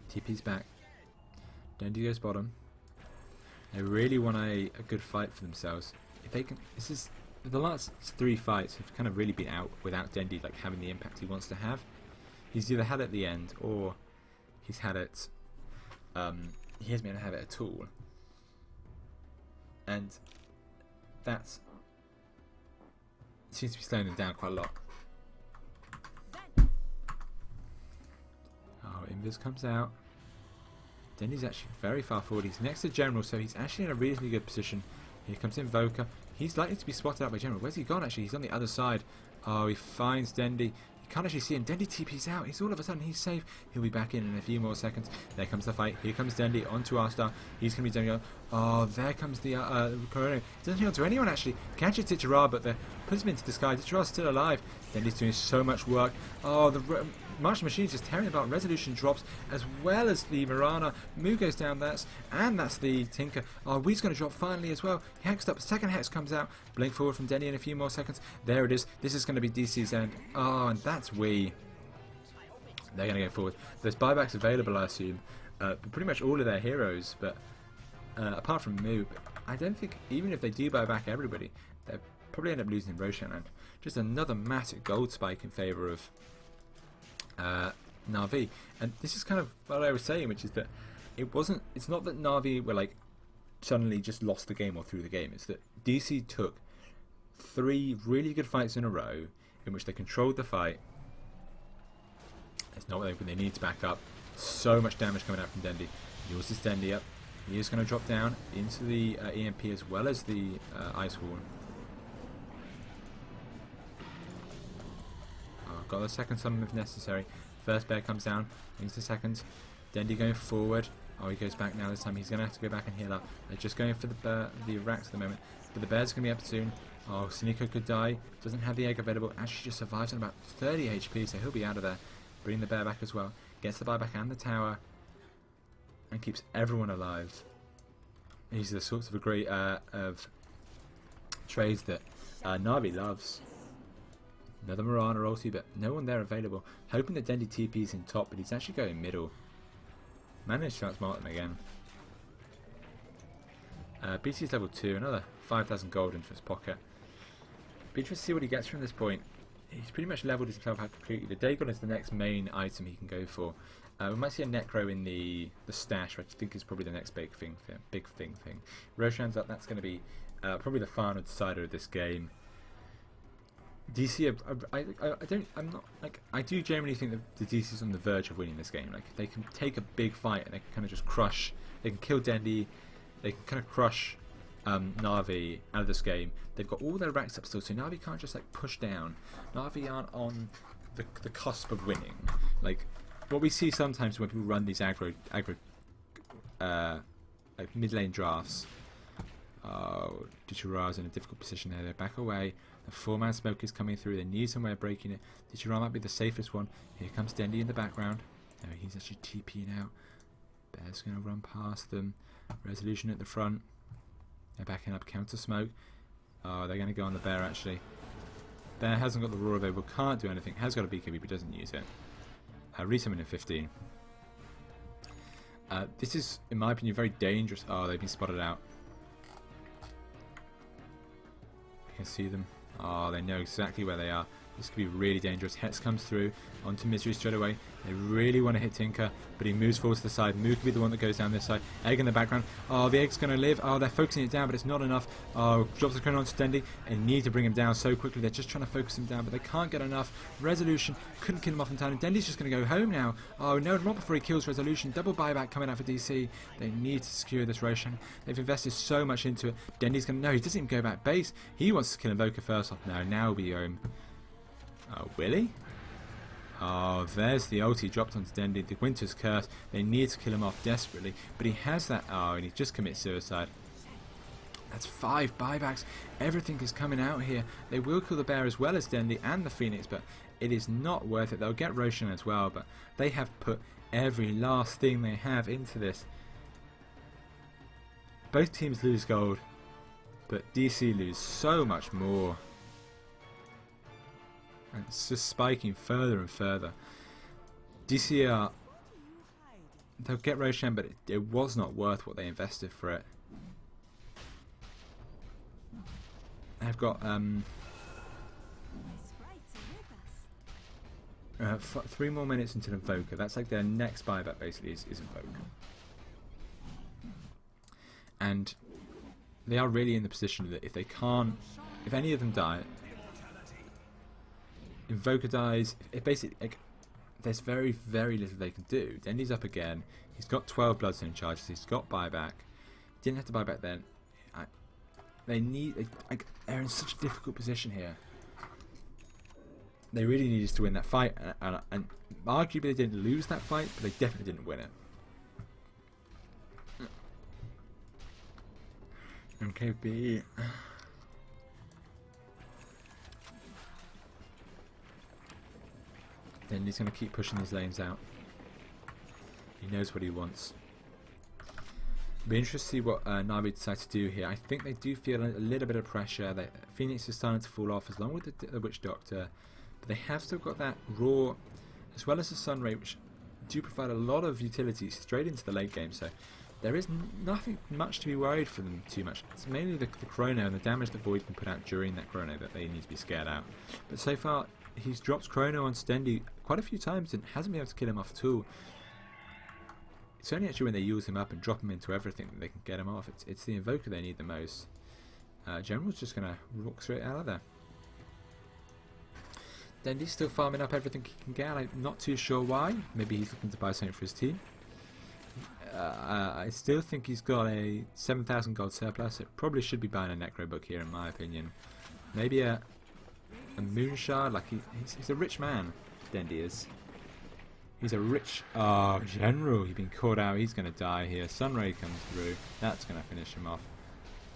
[SPEAKER 1] TP's back. Dendi goes bottom. They really want a good fight for themselves. If they can, this is the last 3 fights have kind of really been out without Dendi like having the impact he wants to have. He's either had it at the end or he's had it. He hasn't been able to have it at all, and that's seems to be slowing them down quite a lot. Oh, Invis comes out. Dendi's actually very far forward. He's next to General, so he's actually in a reasonably good position. Here comes Invoker. He's likely to be spotted out by General. Where's he gone actually? He's on the other side. Oh, he finds Dendi. You can't actually see him. Dendi TP's out. He's all of a sudden, he's safe. He'll be back in a few more seconds. There comes the fight. Here comes Dendi onto R-Star. He's going to be doing. Oh, there comes the Corona. Doesn't heal to anyone actually. Catches Tichara, but they puts him into the sky. Tichara's still alive. Dendi's doing so much work. Oh, the Martian Machine's just tearing about. Resolution drops, as well as the Mirana. Mu goes down, that's the Tinker. Oh, Wee's going to drop finally as well. Hexed up. Second Hex comes out. Blink forward from Dendi in a few more seconds. There it is. This is going to be DC's end. Oh, and that's Wee. They're going to go forward. There's buybacks available, I assume. Pretty much all of their heroes, but apart from Mu, I don't think, even if they do buy back everybody, they'll probably end up losing Roshan. And just another massive gold spike in favour of Na'Vi. And this is kind of what I was saying, which is that it's not that Na'Vi were like suddenly just lost the game or threw the game. It's that DC took 3 really good fights in a row in which they controlled the fight. It's not what they need to back up. So much damage coming out from Dendi. Yours is Dendi up. He is going to drop down into the EMP as well as the Ice Wall. Got the second summon if necessary. First bear comes down, into the second. Dendi going forward. Oh, he goes back now this time. He's going to have to go back and heal up. They're just going for the racks at the moment. But the bear's going to be up soon. Oh, Siniko could die. Doesn't have the egg available. Actually just survives on about 30 HP, so he'll be out of there. Bring the bear back as well. Gets the buyback and the tower. And keeps everyone alive. These are the sorts of great of trades that Na'Vi loves. Another Mirana ulti, but no one there available. Hoping that Dendi TP's in top, but he's actually going middle. Managed to outsmart them again. BT's level 2, another 5,000 gold into his pocket. Be interested to see what he gets from this point. He's pretty much leveled himself out completely. The Dagon is the next main item he can go for. We might see a Necro in the stash, which I think is probably the next big thing. Roshan's up. That's going to be probably the final decider of this game. DC, I do generally think that the DC is on the verge of winning this game. Like, they can take a big fight and they can kind of just crush. They can kill Dendi. They can kind of crush Na'Vi out of this game. They've got all their racks up still, so Na'Vi can't just like push down. Na'Vi aren't on the cusp of winning. Like what we see sometimes when people run these aggro like mid lane drafts. Oh, Dichira's in a difficult position there. They back away. The 4-man smoke is coming through. They need some way of breaking it. Dichira might be the safest one. Here comes Dendi in the background. No, he's actually TPing out. Bear's going to run past them. Resolution at the front. They're backing up. Counter smoke. Oh, they're going to go on the bear actually. Bear hasn't got the roar available. Can't do anything. Has got a BKB but doesn't use it. Resummon in 15. This is, in my opinion, very dangerous. Oh, they've been spotted out. You can see them. Oh, they know exactly where they are. This could be really dangerous. Hex comes through onto Misery straight away. They really want to hit Tinker, but he moves forward to the side. Moo could be the one that goes down this side. Egg in the background. Oh, the Egg's going to live. Oh, they're focusing it down, but it's not enough. Oh, drops the chrono onto Dendy and need to bring him down so quickly. They're just trying to focus him down, but they can't get enough. Resolution couldn't kill him off in time. And Dendy's just going to go home now. Oh, no, not before he kills Resolution. Double buyback coming out for DC. They need to secure this Roshan. They've invested so much into it. Dendy's going to... No, he doesn't even go back base. He wants to kill Invoker first off. Now we home. Oh, will he? Oh, there's the ult he dropped onto Dendy. The Winter's Curse. They need to kill him off desperately. But he has that... Oh, and he just commits suicide. That's 5 buybacks. Everything is coming out here. They will kill the bear as well as Dendy and the Phoenix, but it is not worth it. They'll get Roshan as well, but they have put every last thing they have into this. Both teams lose gold, but DC lose so much more. And it's just spiking further and further. DC are... They'll get Roshan, but it was not worth what they invested for it. I've got 3 more minutes until Invoker. That's like their next buyback basically is Invoker. And they are really in the position that if they can't... If any of them die... Invoker dies, it basically, like, there's very, very little they can do. Dendy's up again. He's got 12 Bloodstone charges. He's got buyback. Didn't have to buy back then. They're in such a difficult position here. They really needed to win that fight, and arguably they didn't lose that fight, but they definitely didn't win it. MKB. Then he's going to keep pushing these lanes out. He knows what he wants. Be interested to see what Navi decide to do here. I think they do feel a little bit of pressure. Phoenix is starting to fall off, as long with the Witch Doctor. But they have still got that Raw, as well as the Sunray, which do provide a lot of utility straight into the late game. So there is nothing much to be worried for them too much. It's mainly the Chrono and the damage that Void can put out during that Chrono that they need to be scared out. But so far, he's dropped Chrono on Stendy quite a few times and hasn't been able to kill him off at all. It's only actually when they use him up and drop him into everything that they can get him off. It's the Invoker they need the most. General's just going to walk straight out of there. Dendy's still farming up everything he can get. I'm not too sure why. Maybe he's looking to buy something for his team. I still think he's got a 7,000 gold surplus. It probably should be buying a Necro book here in my opinion. Maybe a Moonshard. Like he's a rich man, Dendy is. He's a rich... Oh, General. He's been caught out. He's going to die here. Sunray comes through. That's going to finish him off.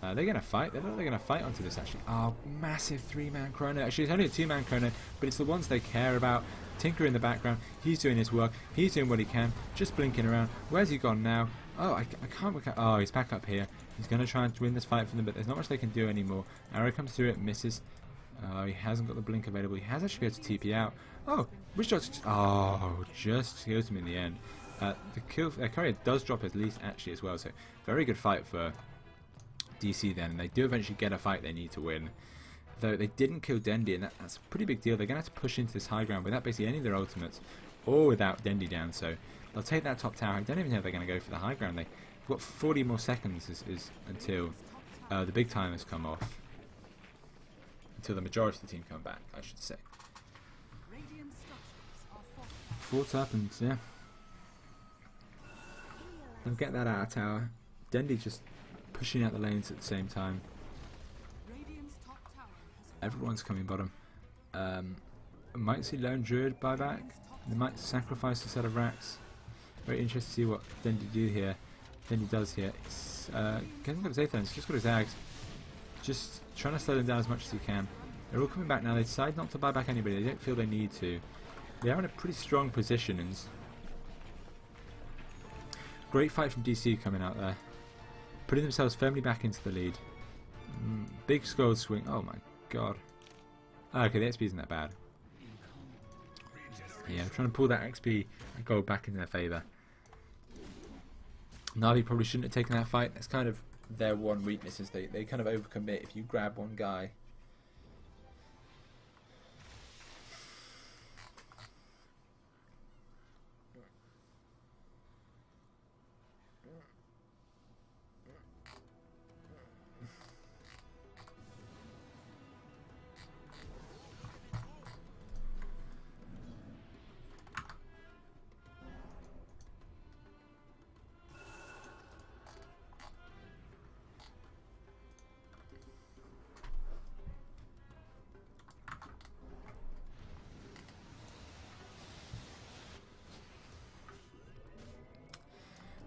[SPEAKER 1] They're going to fight. They're going to fight onto this, actually. Oh, massive 3-man Chrono. Actually, it's only a 2-man Chrono, but it's the ones they care about. Tinker in the background. He's doing his work. He's doing what he can. Just blinking around. Where's he gone now? Oh, I can't work out. Oh, he's back up here. He's going to try and win this fight for them, but there's not much they can do anymore. Arrow comes through it, misses. Oh, he hasn't got the blink available. He has actually been able to TP out. Oh, which does... Oh, just kills him in the end. The kill... Courier does drop at least actually as well, so very good fight for DC then. And they do eventually get a fight they need to win. Though they didn't kill Dendy, and that's a pretty big deal. They're going to have to push into this high ground without basically any of their ultimates, or without Dendy down, so they'll take that top tower. I don't even know if they're going to go for the high ground. They've got 40 more seconds is until the big timers come off. Until the majority of the team come back, I should say. Fort up and yeah. They'll get that out of tower. Dendy just pushing out the lanes at the same time. Everyone's coming bottom. I might see Lone Druid buyback. They might sacrifice a set of racks. Very interested to see what Dendy do here. Dendy does here. He's hasn't got his Aethans, he's just got his Ags. Just trying to slow them down as much as he can. They're all coming back now. They decide not to buy back anybody. They don't feel they need to. They are in a pretty strong position. And great fight from DC coming out there. Putting themselves firmly back into the lead. Big skull swing. Oh my god. Okay, the XP isn't that bad. Yeah, trying to pull that XP and gold back in their favour. Navi probably shouldn't have taken that fight. That's kind of their one weakness, is they kind of overcommit. If you grab one guy,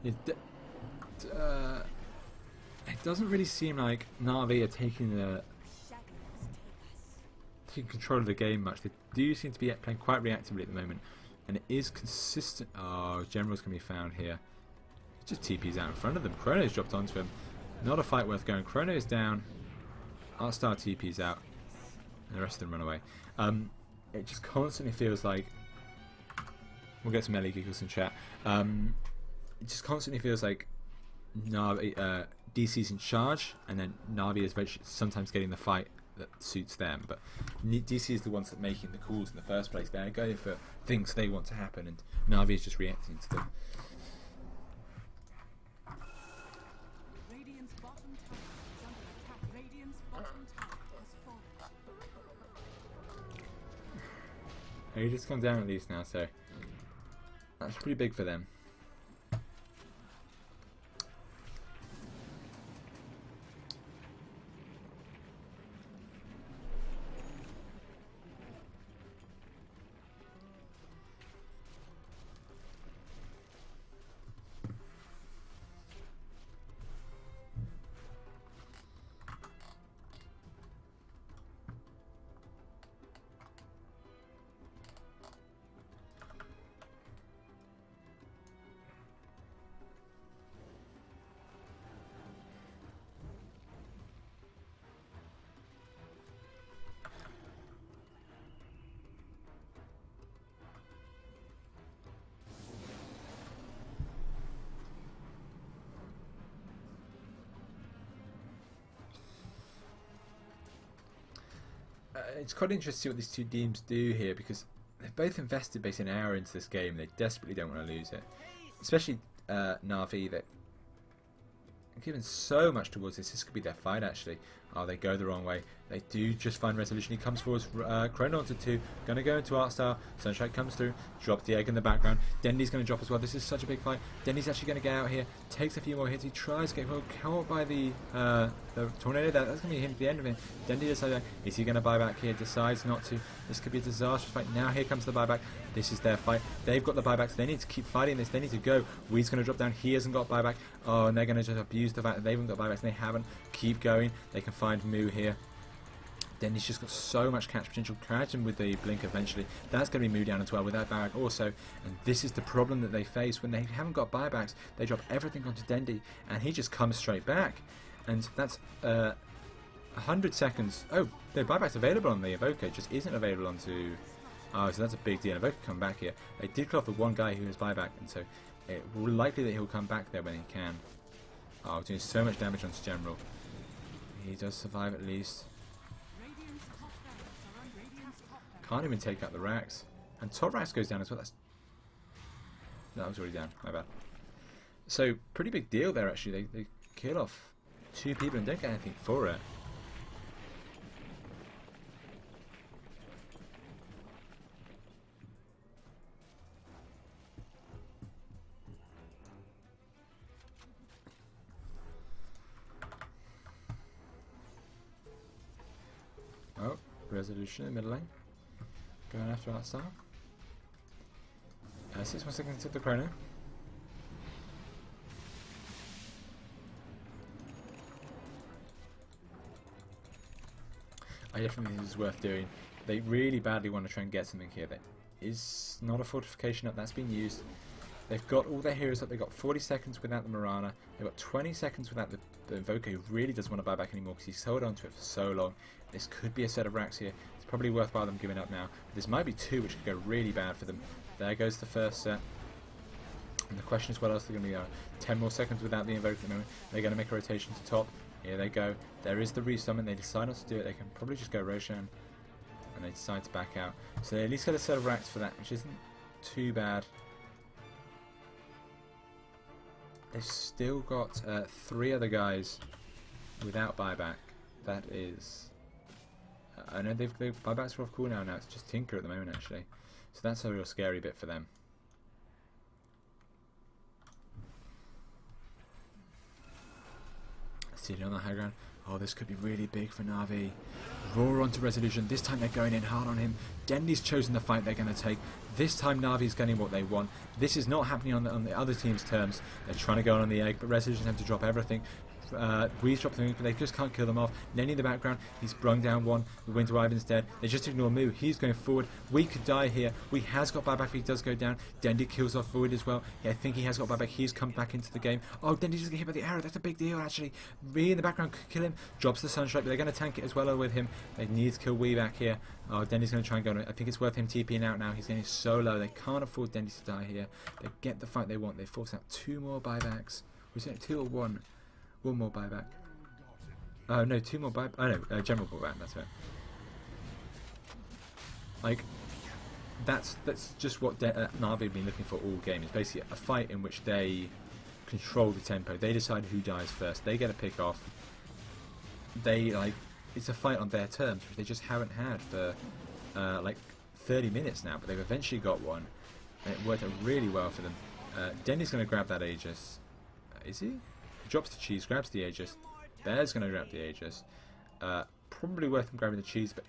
[SPEAKER 1] it doesn't really seem like Navi are taking control of the game much. They do seem to be playing quite reactively at the moment, and it is consistent. Oh, General's going to be found here. He just TP's out in front of them. Chrono's dropped onto him. Not a fight worth going. Chrono is down. Artstar TP's out, and the rest of them run away. It just constantly feels like, we'll get some LA giggles in chat. It just constantly feels like Navi, DC's in charge, and then Navi is sometimes getting the fight that suits them. But DC is the ones that are making the calls in the first place. They're going for things they want to happen, and Navi is just reacting to them.
[SPEAKER 2] Radiant's bottom tower is under attack. Radiant's bottom tower has fallen.
[SPEAKER 1] He just come down at least now, so that's pretty big for them. It's quite interesting to see what these two teams do here, because they've both invested basically an hour into this game. They desperately don't want to lose it, especially Na'Vi. That given so much towards this. This could be their fight, actually. Oh, they go the wrong way. They do just find resolution. He comes forward, Chrono onto 2. Going to go into Artstar. Sunshine comes through. Drop the egg in the background. Dendy's going to drop as well. This is such a big fight. Dendy's actually going to get out here. Takes a few more hits. He tries to get caught by the tornado. That's going to be him at the end of it. Dendy decides, is he going to buy back here? Decides not to. This could be a disastrous fight. Now here comes the buyback. This is their fight. They've got the buybacks. They need to keep fighting this. They need to go. Weed's going to drop down. He hasn't got buyback. Oh, and they're going to just abuse the fact that they haven't got buybacks and they haven't. Keep going. They can find Moo here. Denny's just got so much catch potential. Catch him with the blink eventually. That's going to be Moo down as well with that buyback also. And this is the problem that they face when they haven't got buybacks. They drop everything onto Dendy and he just comes straight back. And that's 100 seconds. Oh, the buyback's available on the Evoker. It just isn't available onto... Oh, so that's a big deal. Evoker come back here. They did kill off the one guy who has buyback, and so it's likely that he'll come back there when he can. Oh, doing so much damage onto General. He does survive at least. Can't even take out the racks. And top racks goes down as well. That was already down. My bad. So, pretty big deal there, actually. They kill off 2 people and don't get anything for it. Oh, resolution in the middle lane. Going after Artstar. 6 more seconds to the Chrono. I definitely think this is worth doing. They really badly want to try and get something here. That is not a fortification up. That's been used. They've got all their heroes up. They've got 40 seconds without the Mirana. They've got 20 seconds without the Invoker, who really doesn't want to buy back anymore because he's held on to it for so long. This could be a set of racks here. It's probably worthwhile them giving up now. This might be 2, which could go really bad for them. There goes the first set. And the question is, what else they're going to go? 10 more seconds without the invoke at the moment. They're going to make a rotation to top. Here they go. There is the resummon. They decide not to do it. They can probably just go Roshan. And they decide to back out. So they at least get a set of racks for that, which isn't too bad. They've still got 3 other guys without buyback. That is... I know they've buybacks are off cooldown now. It's just Tinker at the moment, actually. So that's a real scary bit for them. Sitting on the high ground. Oh, this could be really big for Na'Vi. Roar onto Resolution. This time they're going in hard on him. Dendy's chosen the fight they're going to take. This time Na'Vi's getting what they want. This is not happening on the other team's terms. They're trying to go on the egg, but Resolution have to drop everything. Weeze drop them, but they just can't kill them off. Nenny in the background, he's brung down one. The Winter Wyvern's dead. They just ignore Moo. He's going forward. We could die here. We has got buyback if he does go down. Dendy kills off Void as well. Yeah, I think he has got buyback. He's come back into the game. Oh, Dendy just get hit by the arrow. That's a big deal, actually. Wee in the background could kill him. Drops the Sunstrike, but they're going to tank it as well with him. They need to kill Wee back here. Oh, Dendy's going to try and go on it. I think it's worth him TPing out now. He's getting so low. They can't afford Dendy to die here. They get the fight they want. They force out 2 more buybacks. Was it 2 or 1? 1 more buyback. Oh no, 2 more buyback. Oh no, general buyback. That's it. Like, that's just what Na'Vi have been looking for all game. It's basically a fight in which they control the tempo. They decide who dies first. They get a pick off. They it's a fight on their terms, which they just haven't had for like 30 minutes now. But they've eventually got one, and it worked out really well for them. Denny's going to grab that Aegis. Is he? He drops the cheese, grabs the Aegis. Bear's going to grab the Aegis. Probably worth him grabbing the cheese, but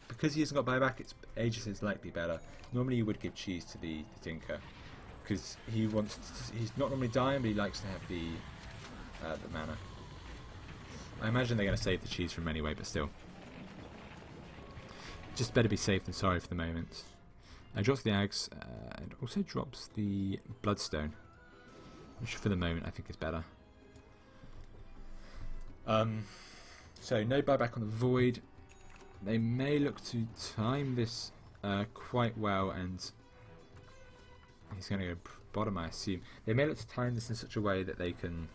[SPEAKER 1] because he hasn't got buyback, Aegis is likely better. Normally you would give cheese to the Tinker, because he's not normally dying, but he likes to have the mana. I imagine they're going to save the cheese from anyway, but still. Just better be safe than sorry for the moment. Drops the Ags, and also drops the Bloodstone, which for the moment I think is better. So no buyback on the Void. They may look to time this quite well, and he's going to go bottom, I assume. They may look to time this in such a way that they can...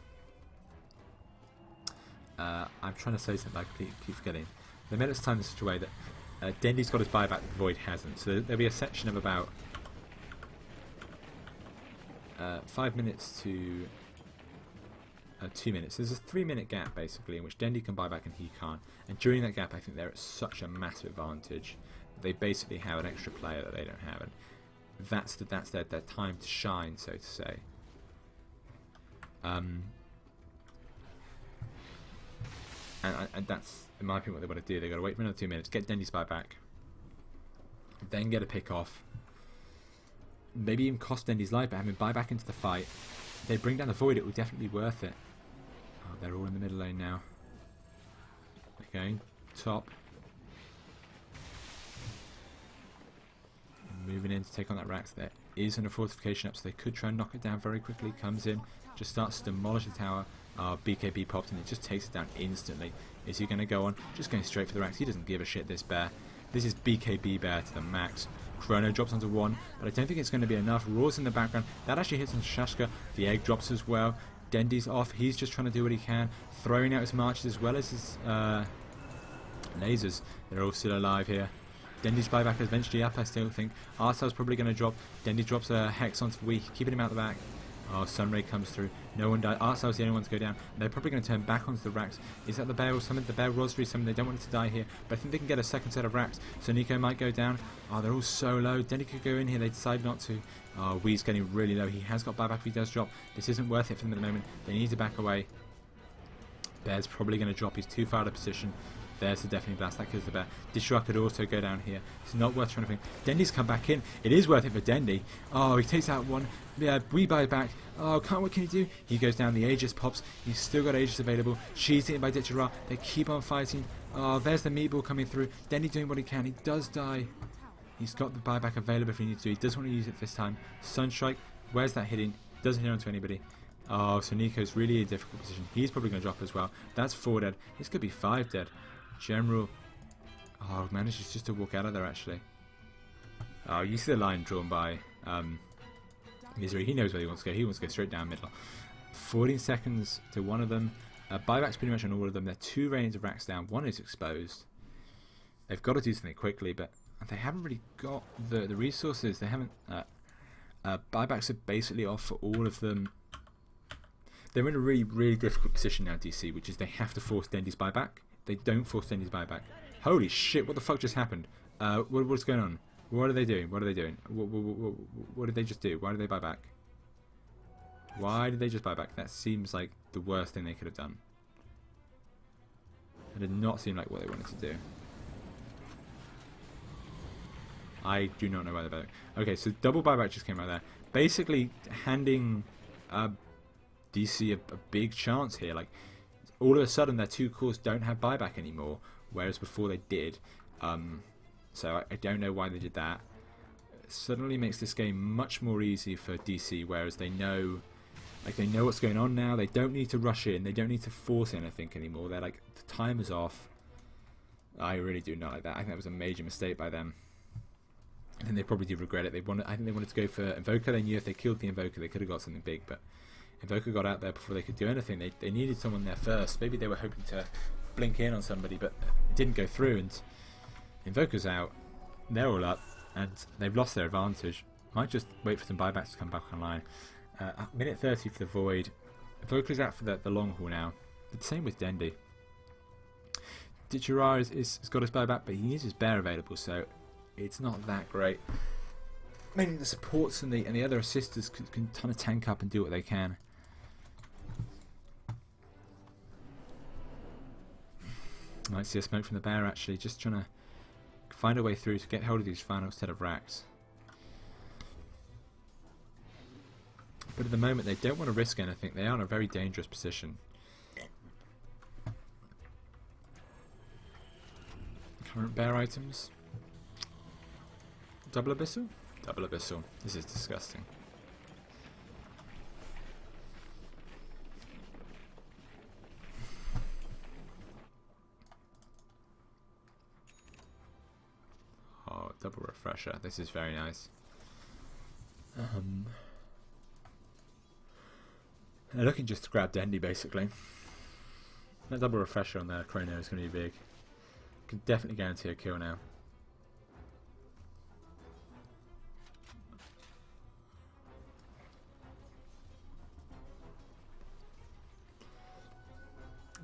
[SPEAKER 1] I'm trying to say something I keep forgetting. They may look to time this in such a way that Dendy's got his buyback, the Void hasn't. So there'll be a section of about 5 minutes to 2 minutes. There's a 3-minute gap basically in which Dendy can buy back and he can't. And during that gap, I think they're at such a massive advantage. They basically have an extra player that they don't have, and that's their time to shine, so to say. And that's, in my opinion, what they want to do. They've got to wait for another 2 minutes, get Dendy's buyback, then get a pick off. Maybe even cost Dendy's life, but having buyback into the fight. If they bring down the Void, it will definitely be worth it. Oh, they're all in the middle lane now. Okay, top. Moving in to take on that Rax. There isn't a fortification up, so they could try and knock it down very quickly. Comes in, just starts to demolish the tower. BKB pops and it just takes it down instantly. Is he going to go on? Just going straight for the Rax. He doesn't give a shit, this bear. This is BKB bear to the max. Chrono drops onto 1, but I don't think it's going to be enough. Roars in the background. That actually hits on Shashka. The egg drops as well. Dendy's off. He's just trying to do what he can. Throwing out his marches as well as his lasers. They're all still alive here. Dendy's buyback is eventually up, I still think. Arsa's probably going to drop. Dendy drops a Hex onto Wee, keeping him out the back. Oh, Sunray comes through. No one died. Arsa's the only one to go down. They're probably going to turn back onto the Rax. Is that the bear or something? The bear Rosary something. They don't want it to die here. But I think they can get a second set of Rax. So Nico might go down. Oh, they're all so low. Dendy could go in here. They decide not to. Oh, Wee's getting really low. He has got buyback if he does drop. This isn't worth it for them at the moment. They need to back away. Bear's probably going to drop. He's too far out of position. There's the definitely blast. That kills the bear. Dishra could also go down here. It's not worth trying to think. Dendy's come back in. It is worth it for Dendy. Oh, he takes out one. Yeah, we buy back. Oh, what can he do? He goes down. The Aegis pops. He's still got Aegis available. She's eaten by Dishra. They keep on fighting. Oh, there's the meatball coming through. Dendy doing what he can. He does die. He's got the buyback available if he needs to. He doesn't want to use it this time. Sunstrike. Where's that hitting? Doesn't hit onto anybody. Oh, so Nico's really in a difficult position. He's probably going to drop as well. That's 4 dead. This could be 5 dead. General. Oh, manages just to walk out of there actually. Oh, you see the line drawn by Misery, he knows where he wants to go. He wants to go straight down middle. 14 seconds to one of them. Buybacks pretty much on all of them. They're 2 reigns of racks down. 1 is exposed. They've got to do something quickly, but they haven't really got the resources. They haven't. Buybacks are basically off for all of them. They're in a really, really difficult position now, DC, which is they have to force Dendy's buyback. They don't force Dendy's buyback. Holy shit, what the fuck just happened? What's going on? What are they doing? What are they doing? What did they just do? Why did they buy back? Why did they just buy back? That seems like the worst thing they could have done. It did not seem like what they wanted to do. I do not know why they bought back. Okay, so double buyback just came out there. Basically handing DC a big chance here. Like, all of a sudden their 2 cores don't have buyback anymore, whereas before they did. So I don't know why they did that. It suddenly makes this game much more easy for DC, whereas they know what's going on now. They don't need to rush in. They don't need to force anything anymore. They're like, the time is off. I really do not like that. I think that was a major mistake by them. I think they probably do regret it. I think they wanted to go for Invoker. They knew if they killed the Invoker, they could have got something big, but Invoker got out there before they could do anything. They needed someone there first. Maybe they were hoping to blink in on somebody, but it didn't go through, and Invoker's out. They're all up, and they've lost their advantage. Might just wait for some buybacks to come back online. Minute 30 for the Void. Invoker's out for the long haul now. The same with Dendy. Dichirara has got his buyback, but he needs his bear available, so it's not that great. Mainly the supports and the other assisters can kind of tank up and do what they can. Might see a smoke from the bear actually, just trying to find a way through to get hold of these final set of racks. But at the moment they don't want to risk anything. They are in a very dangerous position. Current bear items. Double Abyssal? Double Abyssal. This is disgusting. Oh, double refresher. This is very nice. They're looking just to grab Dendy basically. That double refresher on their Chrono is going to be big. Can definitely guarantee a kill now.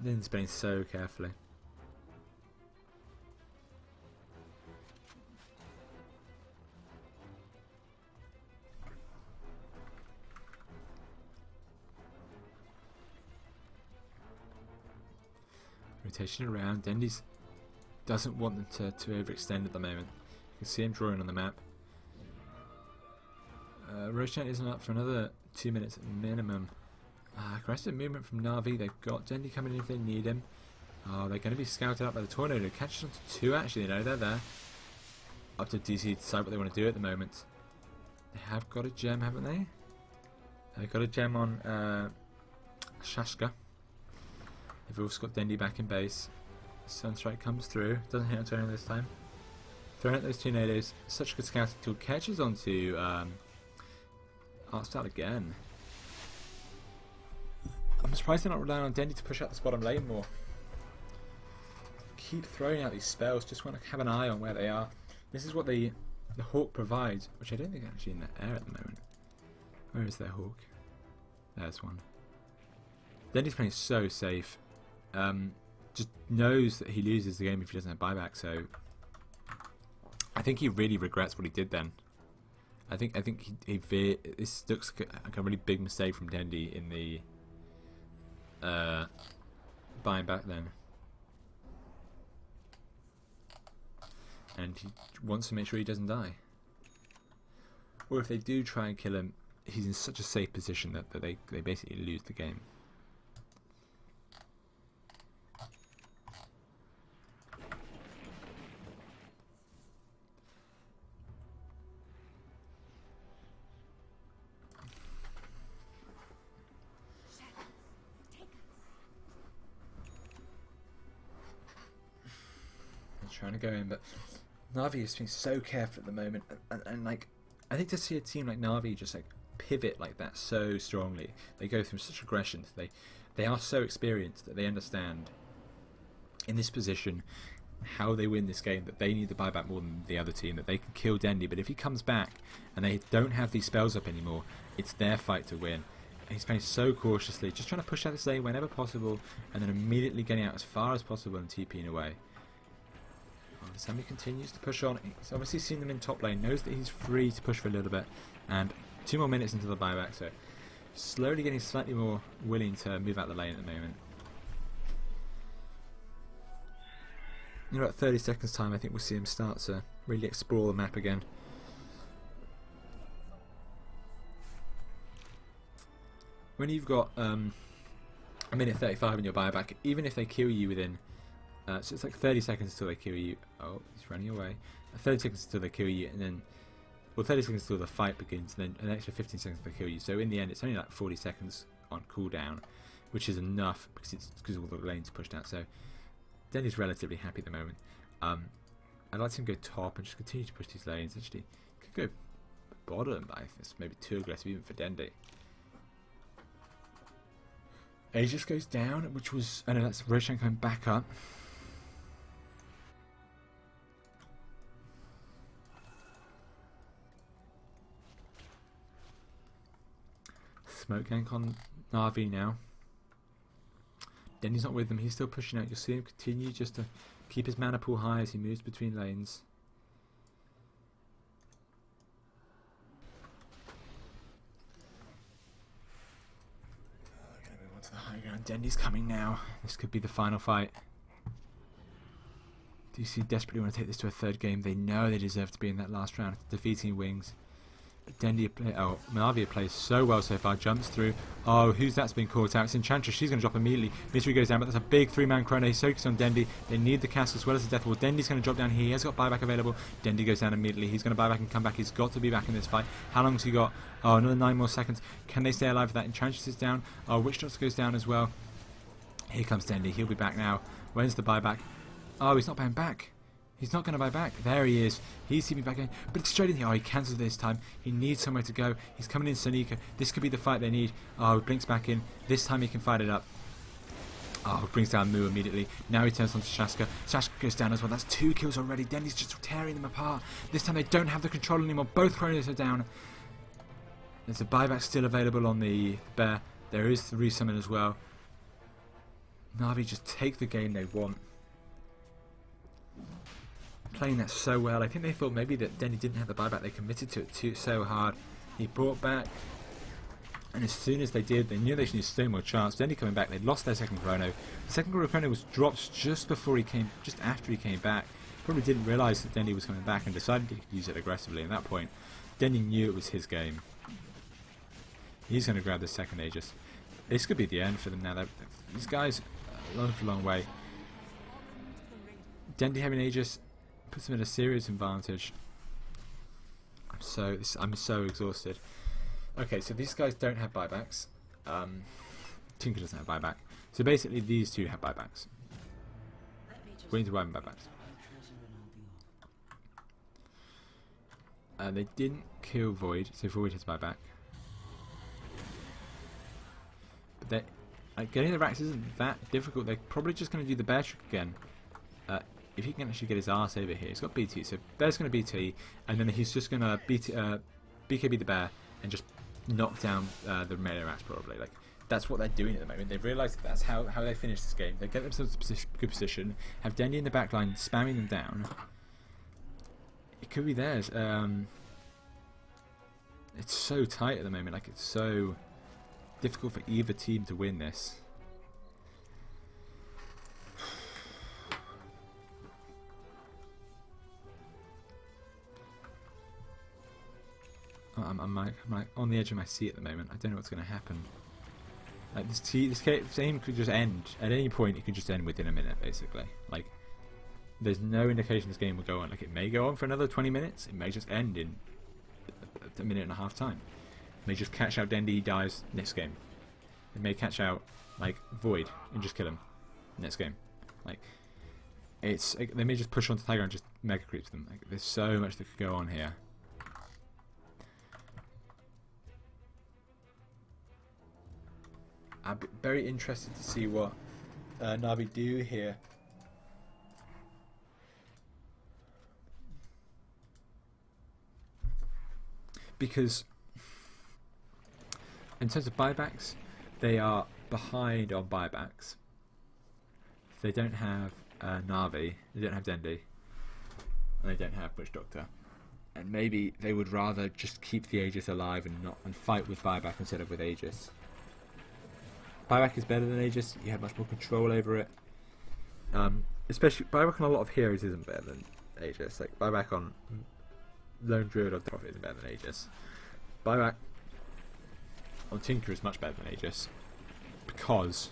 [SPEAKER 1] Lynn's playing so carefully. Rotation around. Dendy's doesn't want them to overextend at the moment. You can see him drawing on the map. Roshan isn't up for another 2 minutes at minimum. Aggressive movement from Na'Vi. They've got Dendy coming in if they need him. Oh, they're going to be scouted out by the Tornado. Catches on to 2 actually, you know, they're there. Up to DC to decide what they want to do at the moment. They have got a gem, haven't they? They've got a gem on Shashka. They've also got Dendy back in base. Sunstrike comes through. Doesn't hit on Tornado this time. Throwing out those tornadoes. Such a good scouting tool. Catches onto Artstyle again. I'm surprised they're not relying on Dendy to push out this bottom lane more. Keep throwing out these spells. Just want to have an eye on where they are. This is what the Hawk provides, which I don't think is actually in the air at the moment. Where is their Hawk? There's one. Dendy's playing so safe. Just knows that he loses the game if he doesn't have buyback, so I think he really regrets what he did then. I think this looks like a really big mistake from Dendy in the buying back then. And he wants to make sure he doesn't die. Or if they do try and kill him, he's in such a safe position that they basically lose the game. Trying to go in, but Na'Vi is being so careful at the moment, and like I think to see a team like Na'Vi just like pivot like that so strongly. They go through such aggression. They are so experienced that they understand in this position how they win this game, that they need the buyback more than the other team, that they can kill Dendy, but if he comes back and they don't have these spells up anymore, it's their fight to win. And he's playing so cautiously, just trying to push out this lane whenever possible, and then immediately getting out as far as possible and TPing away. Oh, Sammy continues to push on. He's obviously seen them in top lane, knows that he's free to push for a little bit, and 2 more minutes into the buyback, so slowly getting slightly more willing to move out the lane at the moment. In about 30 seconds time, I think we'll see him start to really explore the map again. When you've got a minute 35 in your buyback, even if they kill you within, so it's like 30 seconds until they kill you. Oh, he's running away. 30 seconds until they kill you, and then, well, 30 seconds until the fight begins, and then an extra 15 seconds until they kill you. So in the end, it's only like 40 seconds on cooldown, which is enough because all the lanes pushed out. So Dendy's relatively happy at the moment. I'd like to see him go top and just continue to push these lanes. Actually, could go bottom, but I think it's maybe too aggressive even for Dendy. Aegis goes down, which was... I know that's Roshan coming back up. Smoke gank on Na'Vi now. Denny's not with them, he's still pushing out. You'll see him continue just to keep his mana pool high as he moves between lanes. Gonna move on to the high ground. Dendy's coming now. This could be the final fight. DC desperately want to take this to a third game. They know they deserve to be in that last round, defeating Wings. Dendy, Malavia plays so well so far, jumps through. Oh, who's that's been caught out? It's Enchantress, she's going to drop immediately. Mystery goes down, but that's a big 3-man chrono. He's focused on Dendy. They need the cast as well as the death wall. Dendy's going to drop down here. He has got buyback available. Dendy goes down immediately. He's going to buy back and come back. He's got to be back in this fight. How long has he got? Oh, another 9 more seconds. Can they stay alive for that? Enchantress is down. Oh, Witch Doctor goes down as well. Here comes Dendy. He'll be back now. When's the buyback? Oh, he's not buying back. He's not going to buy back. There he is. He's seen me back in. But it's straight in here. Oh, he cancelled this time. He needs somewhere to go. He's coming in Sonika. This could be the fight they need. Oh, blinks back in. This time he can fight it up. Oh, brings down Moo immediately. Now he turns on to Shaska. Shaska goes down as well. That's 2 kills already. Dendy's just tearing them apart. This time they don't have the control anymore. Both Chronos are down. There's a buyback still available on the bear. There is the resummon as well. Na'Vi just take the game they want. Playing that so well. I think they thought maybe that Dendy didn't have the buyback. They committed to it so hard. He brought back, and as soon as they did, they knew they should use no more chance. Dendy coming back, they lost their second chrono. The second chrono was dropped just before he came, just after he came back. Probably didn't realise that Dendy was coming back and decided he could use it aggressively. At that point, Dendy knew it was his game. He's going to grab the second Aegis. This could be the end for them now. These guys are a long way. Dendy having Aegis puts them at a serious advantage. I'm so exhausted. Okay, so these guys don't have buybacks. Tinker doesn't have buyback. So basically, these two have buybacks. We need to buy them buybacks. They didn't kill Void, so Void has buyback. But getting the racks isn't that difficult. They're probably just going to do the bear trick again. If he can actually get his arse over here, he's got BT, so Bear's going to BT, and then he's just going to BKB the bear and just knock down the melee rats probably. Like, that's what they're doing at the moment. They've realised that that's how they finish this game. They get themselves in a good position, have Dendy in the back line spamming them down. It could be theirs. It's so tight at the moment, like it's so difficult for either team to win this. I'm like on the edge of my seat at the moment. I don't know what's going to happen. Like this game could just end at any point. It could just end within a minute, basically. Like there's no indication this game will go on. Like it may go on for another 20 minutes. It may just end in a minute and a half time. It may just catch out Dendy, he dies next game. It may catch out like Void and just kill him next game. Like they may just push onto Tiger and just mega creeps them. Like there's so much that could go on here. I'm very interested to see what Navi do here. Because in terms of buybacks, they are behind on buybacks. They don't have Navi, they don't have Dendi, and they don't have Witch Doctor. And maybe they would rather just keep the Aegis alive and fight with buyback instead of with Aegis. Buyback is better than Aegis. You have much more control over it. Especially buyback on a lot of heroes isn't better than Aegis. Like buyback on Lone Druid or Prophet is better than Aegis. Buyback on Tinker is much better than Aegis because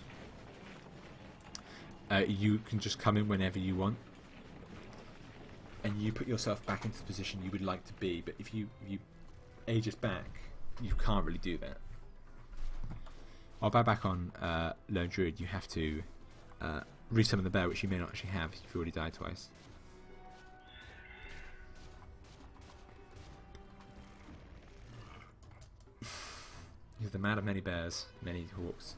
[SPEAKER 1] you can just come in whenever you want and you put yourself back into the position you would like to be. But if you Aegis back, you can't really do that. While buyback on Lone Druid, you have to resummon the bear, which you may not actually have if you've already died twice. He's the man of many bears, many hawks.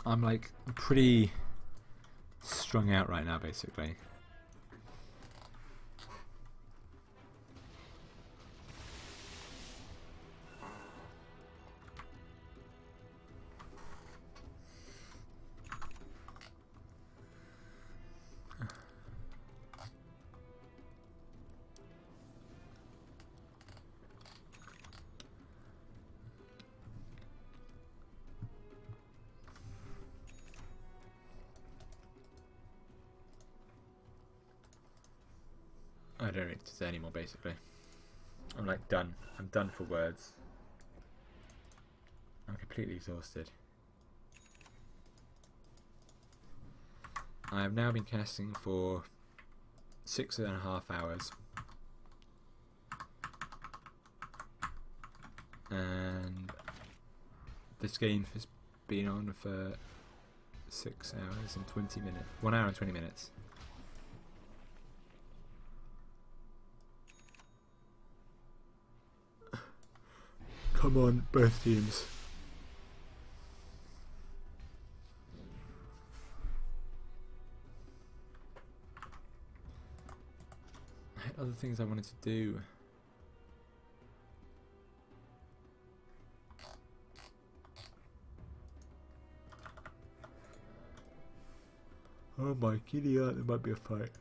[SPEAKER 1] I'm like pretty strung out right now, basically. I don't need to say anymore, basically. I'm like done. I'm done for words. I'm completely exhausted. I have now been casting for 6.5 hours. And this game has been on for 6 hours and 20 minutes. 1 hour and 20 minutes. Come on, both teams. I had other things I wanted to do. Oh my giddy aunt, there might be a fight.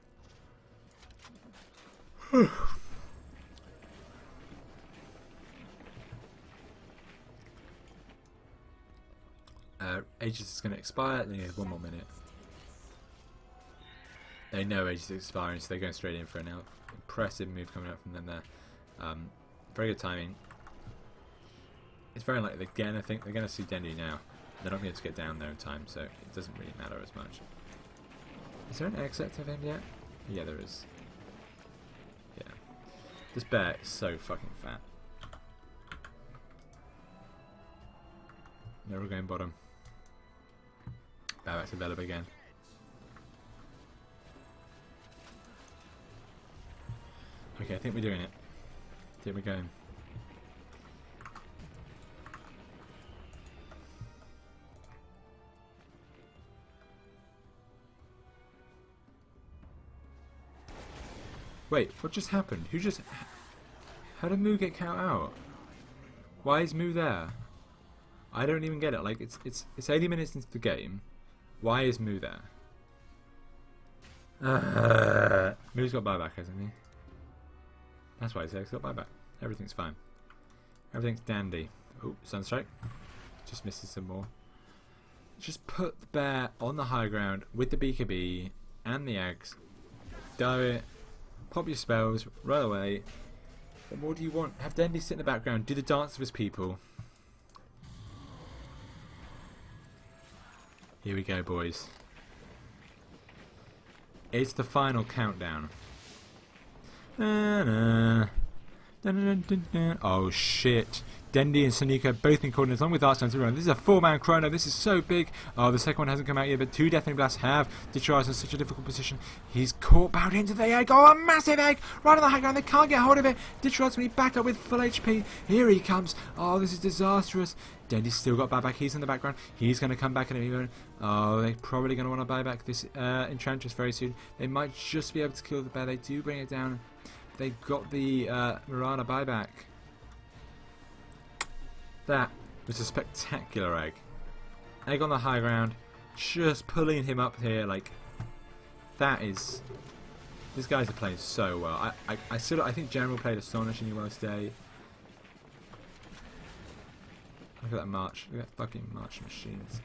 [SPEAKER 1] Aegis is going to expire, and they have 1 more minute. They know Aegis is expiring, so they're going straight in for an impressive move coming up from them there. Very good timing. It's very likely again. I think they're going to see Dendi now. They're not going to get down there in time, so it doesn't really matter as much. Is there an exit of him yet? Yeah, there is. Yeah. This bear is so fucking fat. Now we're going bottom. Back to develop again. Okay, I think we're doing it. I think we're going. Wait, what just happened? Who just... How did Moo get count out? Why is Moo there? I don't even get it. Like, it's 80 minutes into the game. Why is Moo there? Moo's got buyback, hasn't he? That's why he's there. He's got buyback. Everything's fine. Everything's dandy. Oh, Sunstrike. Just misses some more. Just put the bear on the high ground with the BKB and the eggs. Dive it. Pop your spells. Run away. What more do you want? Have Dendi sit in the background. Do the dance of his people. Here we go, boys. It's the final countdown. Oh shit. Dendi and Sonika both been called in, along with Archstones everyone. This is a 4-man chrono. This is so big. Oh, the second one hasn't come out yet, but 2 Deafening Blasts have. Ditchard's in such a difficult position. He's caught back into the egg. Oh, a massive egg right on the high ground. They can't get hold of it. Ditchard's going to be back up with full HP. Here he comes. Oh, this is disastrous. Dendi's still got buyback. He's in the background. He's going to come back in a moment. Oh, they're probably going to want to buy back this Enchantress very soon. They might just be able to kill the bear. They do bring it down. They've got the Mirana buyback. That was a spectacular egg. Egg on the high ground. Just pulling him up here. Like, that is... These guys are playing so well. I think General played astonishingly well today. Look at that march. Look at that fucking march machines.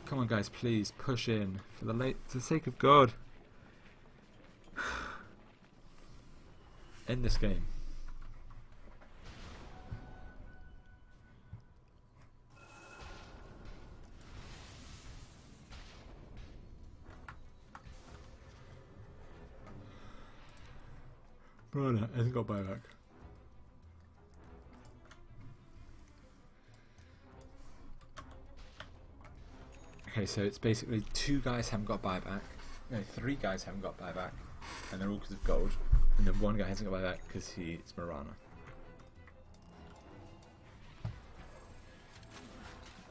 [SPEAKER 1] Come on, guys, please push in for the sake of God. End this game. Brother hasn't got buyback. Okay, so it's basically 2 guys haven't got buyback. No, 3 guys haven't got buyback, and they're all because of gold. And then 1 guy hasn't got buyback because it's Mirana.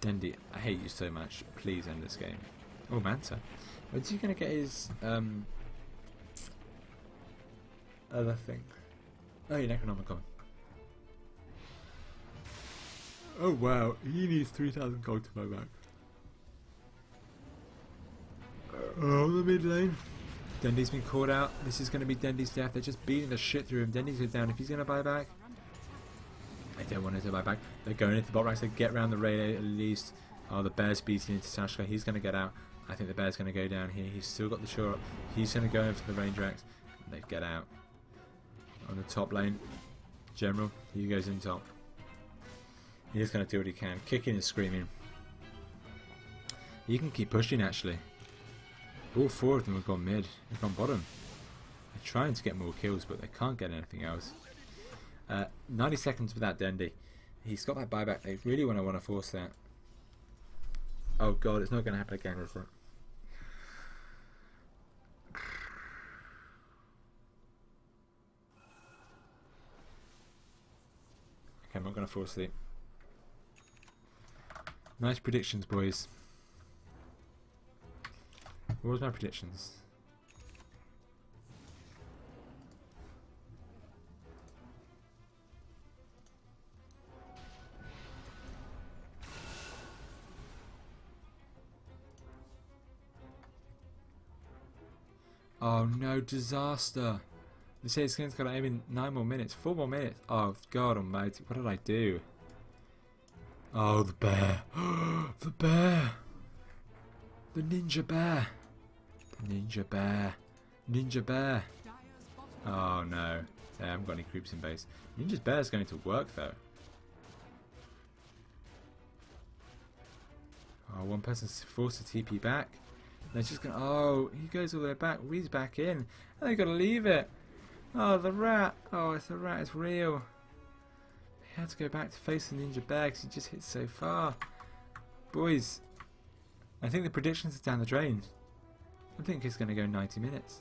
[SPEAKER 1] Dendi, I hate you so much. Please end this game. Oh, Manta. When's he gonna get his other thing? Oh, your Necronomicon. Oh wow, he needs 3,000 gold to buy back. Oh, the mid lane. Dendi's been caught out. This is going to be Dendi's death. They're just beating the shit through him. Dendi's go down. If he's going to buy back, I don't want him to buy back. They're going into the bot ranks. They get around the raid at least. Oh, the bear's beating into Sashka. He's going to get out. I think the bear's going to go down here. He's still got the shore up. He's going to go in for the range racks. They get out. On the top lane, General, he goes in top. He's going to do what he can. Kicking and screaming. He can keep pushing actually. All 4 of them have gone mid. They've gone bottom. They're trying to get more kills, but they can't get anything else. 90 seconds without Dendi. He's got that buyback. They really want to force that. Oh god, it's not going to happen again, is it? Okay, I'm not going to force it. Nice predictions, boys. What was my predictions? Oh no, disaster. They say this game's got to aim in 9 more minutes. 4 more minutes. Oh god almighty, what did I do? Oh, the bear. The bear. The ninja bear. Ninja bear. Ninja bear. Oh no. I haven't got any creeps in base. Ninja's bear is going to work though. Oh, one person's forced to TP back. They're just going to... Oh, he goes all the way back. He's back in. And they've got to leave it. Oh, the rat. Oh, it's the rat. It's real. He had to go back to face the ninja bear because he just hit so far. Boys, I think the predictions are down the drain. I think it's going to go 90 minutes.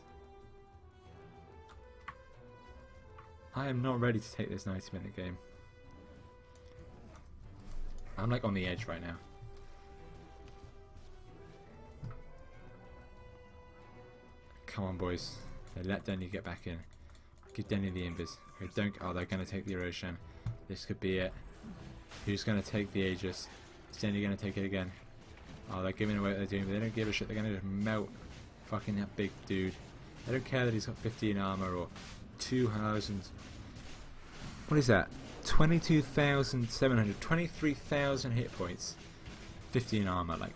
[SPEAKER 1] I am not ready to take this 90-minute game. I'm like on the edge right now. Come on, boys. They let Denny get back in. Give Denny the invis. Oh, they're going to take the Eroshan. This could be it. Who's going to take the Aegis? Is Denny going to take it again? Oh, they're giving away what they're doing, but they don't give a shit. They're going to just melt fucking that big dude. They don't care that he's got 15 armor or 2,000. What is that? 22,700. 23,000 hit points. 15 armor. Like,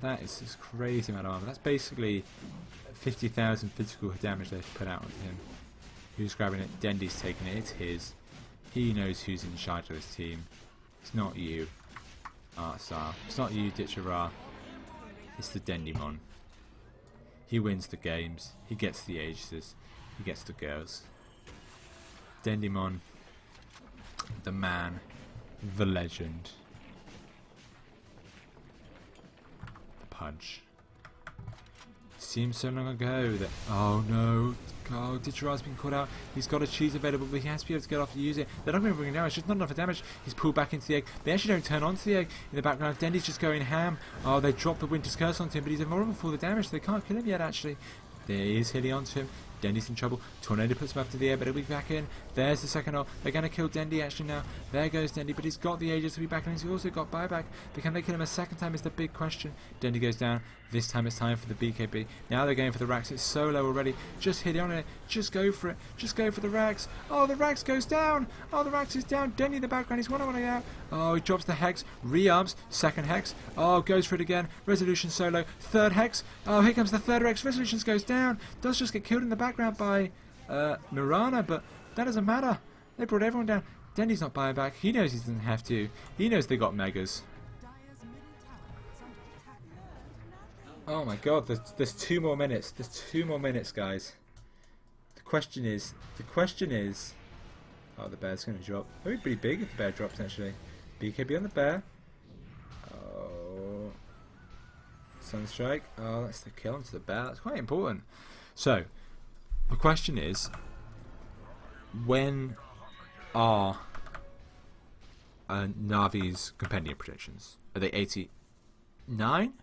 [SPEAKER 1] that is this crazy amount of armor. That's basically 50,000 physical damage they've put out on him. Who's grabbing it? Dendi's taking it. It's his. He knows who's in charge of his team. It's not you, Artsar. It's not you, Ditchara. It's the Dendimon. He wins the games. He gets the Aegises. He gets the girls. Dendimon. The man. The legend. The punch. Seems so long ago that... Oh no. Oh, Ditcherard's been caught out. He's got a cheese available, but he has to be able to get off and use it. They're not going to bring him down. It's just not enough damage. He's pulled back into the egg. They actually don't turn onto the egg in the background. Dendy's just going ham. Oh, they dropped the Winter's Curse onto him, but he's vulnerable for the damage. They can't kill him yet, actually. There he is hitting onto him. Dendy's in trouble. Tornado puts him up to the air, but he'll be back in. There's the second ult. They're going to kill Dendy actually now. There goes Dendy, but he's got the Aegis to be back, and he's also got buyback. But can they kill him a second time is the big question. Dendy goes down. This time it's time for the BKB. Now they're going for the Rax. It's so low already. Just hit on it. Just go for it. Just go for the Rax. Oh, the Rax goes down. Oh, the Rax is down. Dendy in the background. He's one on one out. Oh, he drops the Hex. Rearms. Second Hex. Oh, goes for it again. Resolution solo. Third Hex. Oh, here comes the third Hex. Resolutions goes down. Does just get killed in the background by Mirana, but that doesn't matter. They brought everyone down. Dendy's not buying back. He knows he doesn't have to. He knows they got megas.
[SPEAKER 2] Dire's middle tower is under attack.
[SPEAKER 1] Oh my god, there's 2 more minutes. There's 2 more minutes, guys. The question is... Oh, the bear's going to drop. That would be pretty big if the bear drops, actually. BKB on the bear. Oh. Sunstrike. Oh, that's the kill onto the bear. That's quite important. So, the question is... When are Navi's compendium predictions? Are they 89?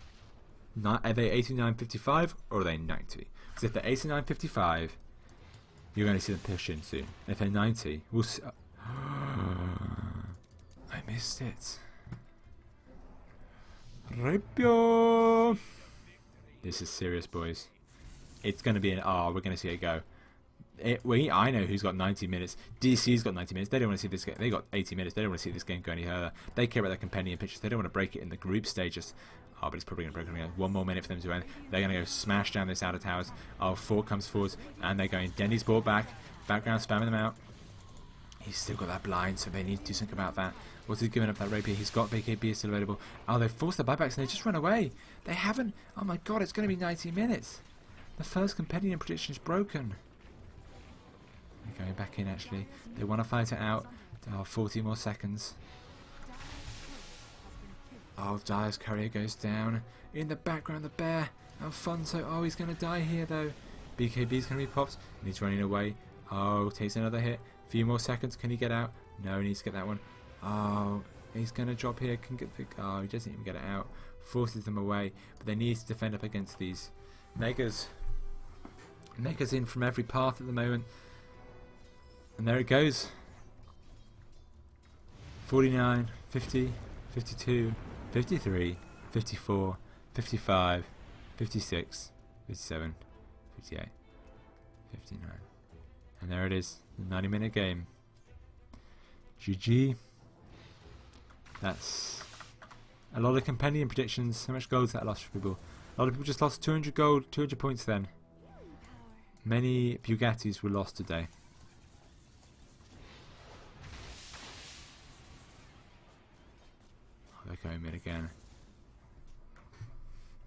[SPEAKER 1] Are they 89.55 or are they 90? Because if they're 89.55, you're going to see them push in soon. And if they're 90, we'll see. I missed it. Rapio! This is serious, boys. It's going to be an R. We're going to see it go. I know who's got 90 minutes. DC's got 90 minutes. They don't want to see this game. They got 80 minutes. They don't want to see this game go any further. They care about their compendium pictures. They don't want to break it in the group stages. Oh, but it's probably going to break it. 1 more minute for them to end. They're going to go smash down this outer towers. Oh, 4 comes forwards, and they're going. Dendy's brought back. Background spamming them out. He's still got that blind, so they need to do something about that. What's he giving up that rapier? He's got BKB still available. Oh, they've forced the buybacks, and they just run away. They haven't. Oh my god, it's going to be 90 minutes. The first compendium prediction is broken. They're going back in, actually. They want to fight it out. Oh, 40 more seconds. Oh, Dire's courier goes down. In the background, the bear. Alfonso. Oh, he's going to die here, though. BKB's going to be popped. And he's running away. Oh, takes another hit. A few more seconds. Can he get out? No, he needs to get that one. Oh, he's going to drop here. Can get the... Oh, he doesn't even get it out. Forces them away. But they need to defend up against these Megas. Megas in from every path at the moment. And there it goes. 49, 50, 52, 53, 54, 55, 56, 57, 58, 59. And there it is. The 90-minute game. GG. That's a lot of compendium predictions. How much gold is that lost for people? A lot of people just lost 200 gold, 200 points then. Many Bugattis were lost today. Oh, they're going mid again.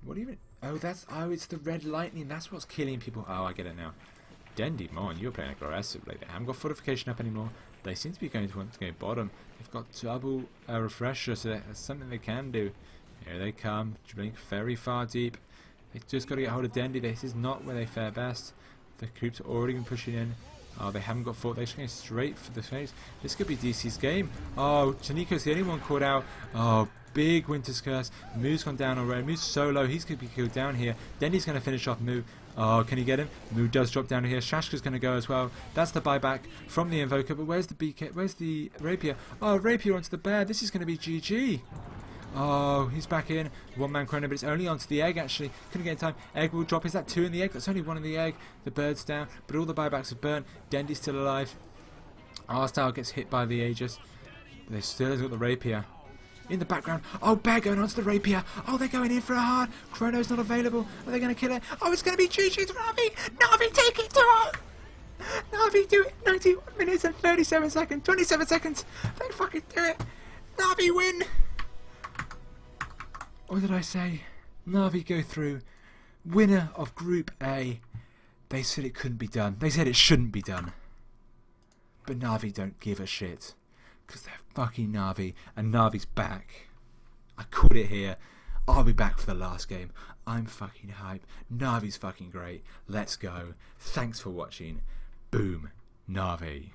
[SPEAKER 1] What even? Oh, it's the red lightning. That's what's killing people. Oh, I get it now. Dendy, Mon, you're playing aggressively. They haven't got fortification up anymore. They seem to be going to want to go bottom. They've got double refresher, so that's something they can do. Here they come, dribbling very far deep. They've just got to get hold of Dendy. This is not where they fare best. The creeps are already been pushing in. Oh, they haven't got fort. They're just going straight for the face. This could be DC's game. Oh, Taniko's the only one caught out. Oh, big Winter's Curse. Moo's gone down already. Moo's so low. He's going to be killed down here. Dendy's going to finish off Moo. Oh, can he get him? Moo does drop down here. Shashka's going to go as well. That's the buyback from the Invoker. But where's the BK? Where's the Rapier? Oh, Rapier onto the bear. This is going to be GG. Oh, he's back in. 1-man chrono, but it's only onto the egg, actually. Couldn't get in time. Egg will drop. Is that 2 in the egg? That's only 1 in the egg. The bird's down, but all the buybacks have burnt. Dendy's still alive. Arstyle gets hit by the Aegis. But they still has got the Rapier. In the background. Oh, bear going onto the Rapier. Oh, they're going in for a hard. Chrono's not available. Are they going to kill it? Oh, it's going to be GG's Navi. Navi, take it to her. Navi, do it. 91 minutes and 37 seconds. 27 seconds. They fucking do it. Navi win. What did I say? Navi go through. Winner of Group A. They said it couldn't be done. They said it shouldn't be done. But Navi don't give a shit. Because they're fucking Na'vi, and Na'vi's back. I called it here. I'll be back for the last game. I'm fucking hype. Na'vi's fucking great. Let's go. Thanks for watching. Boom. Na'vi.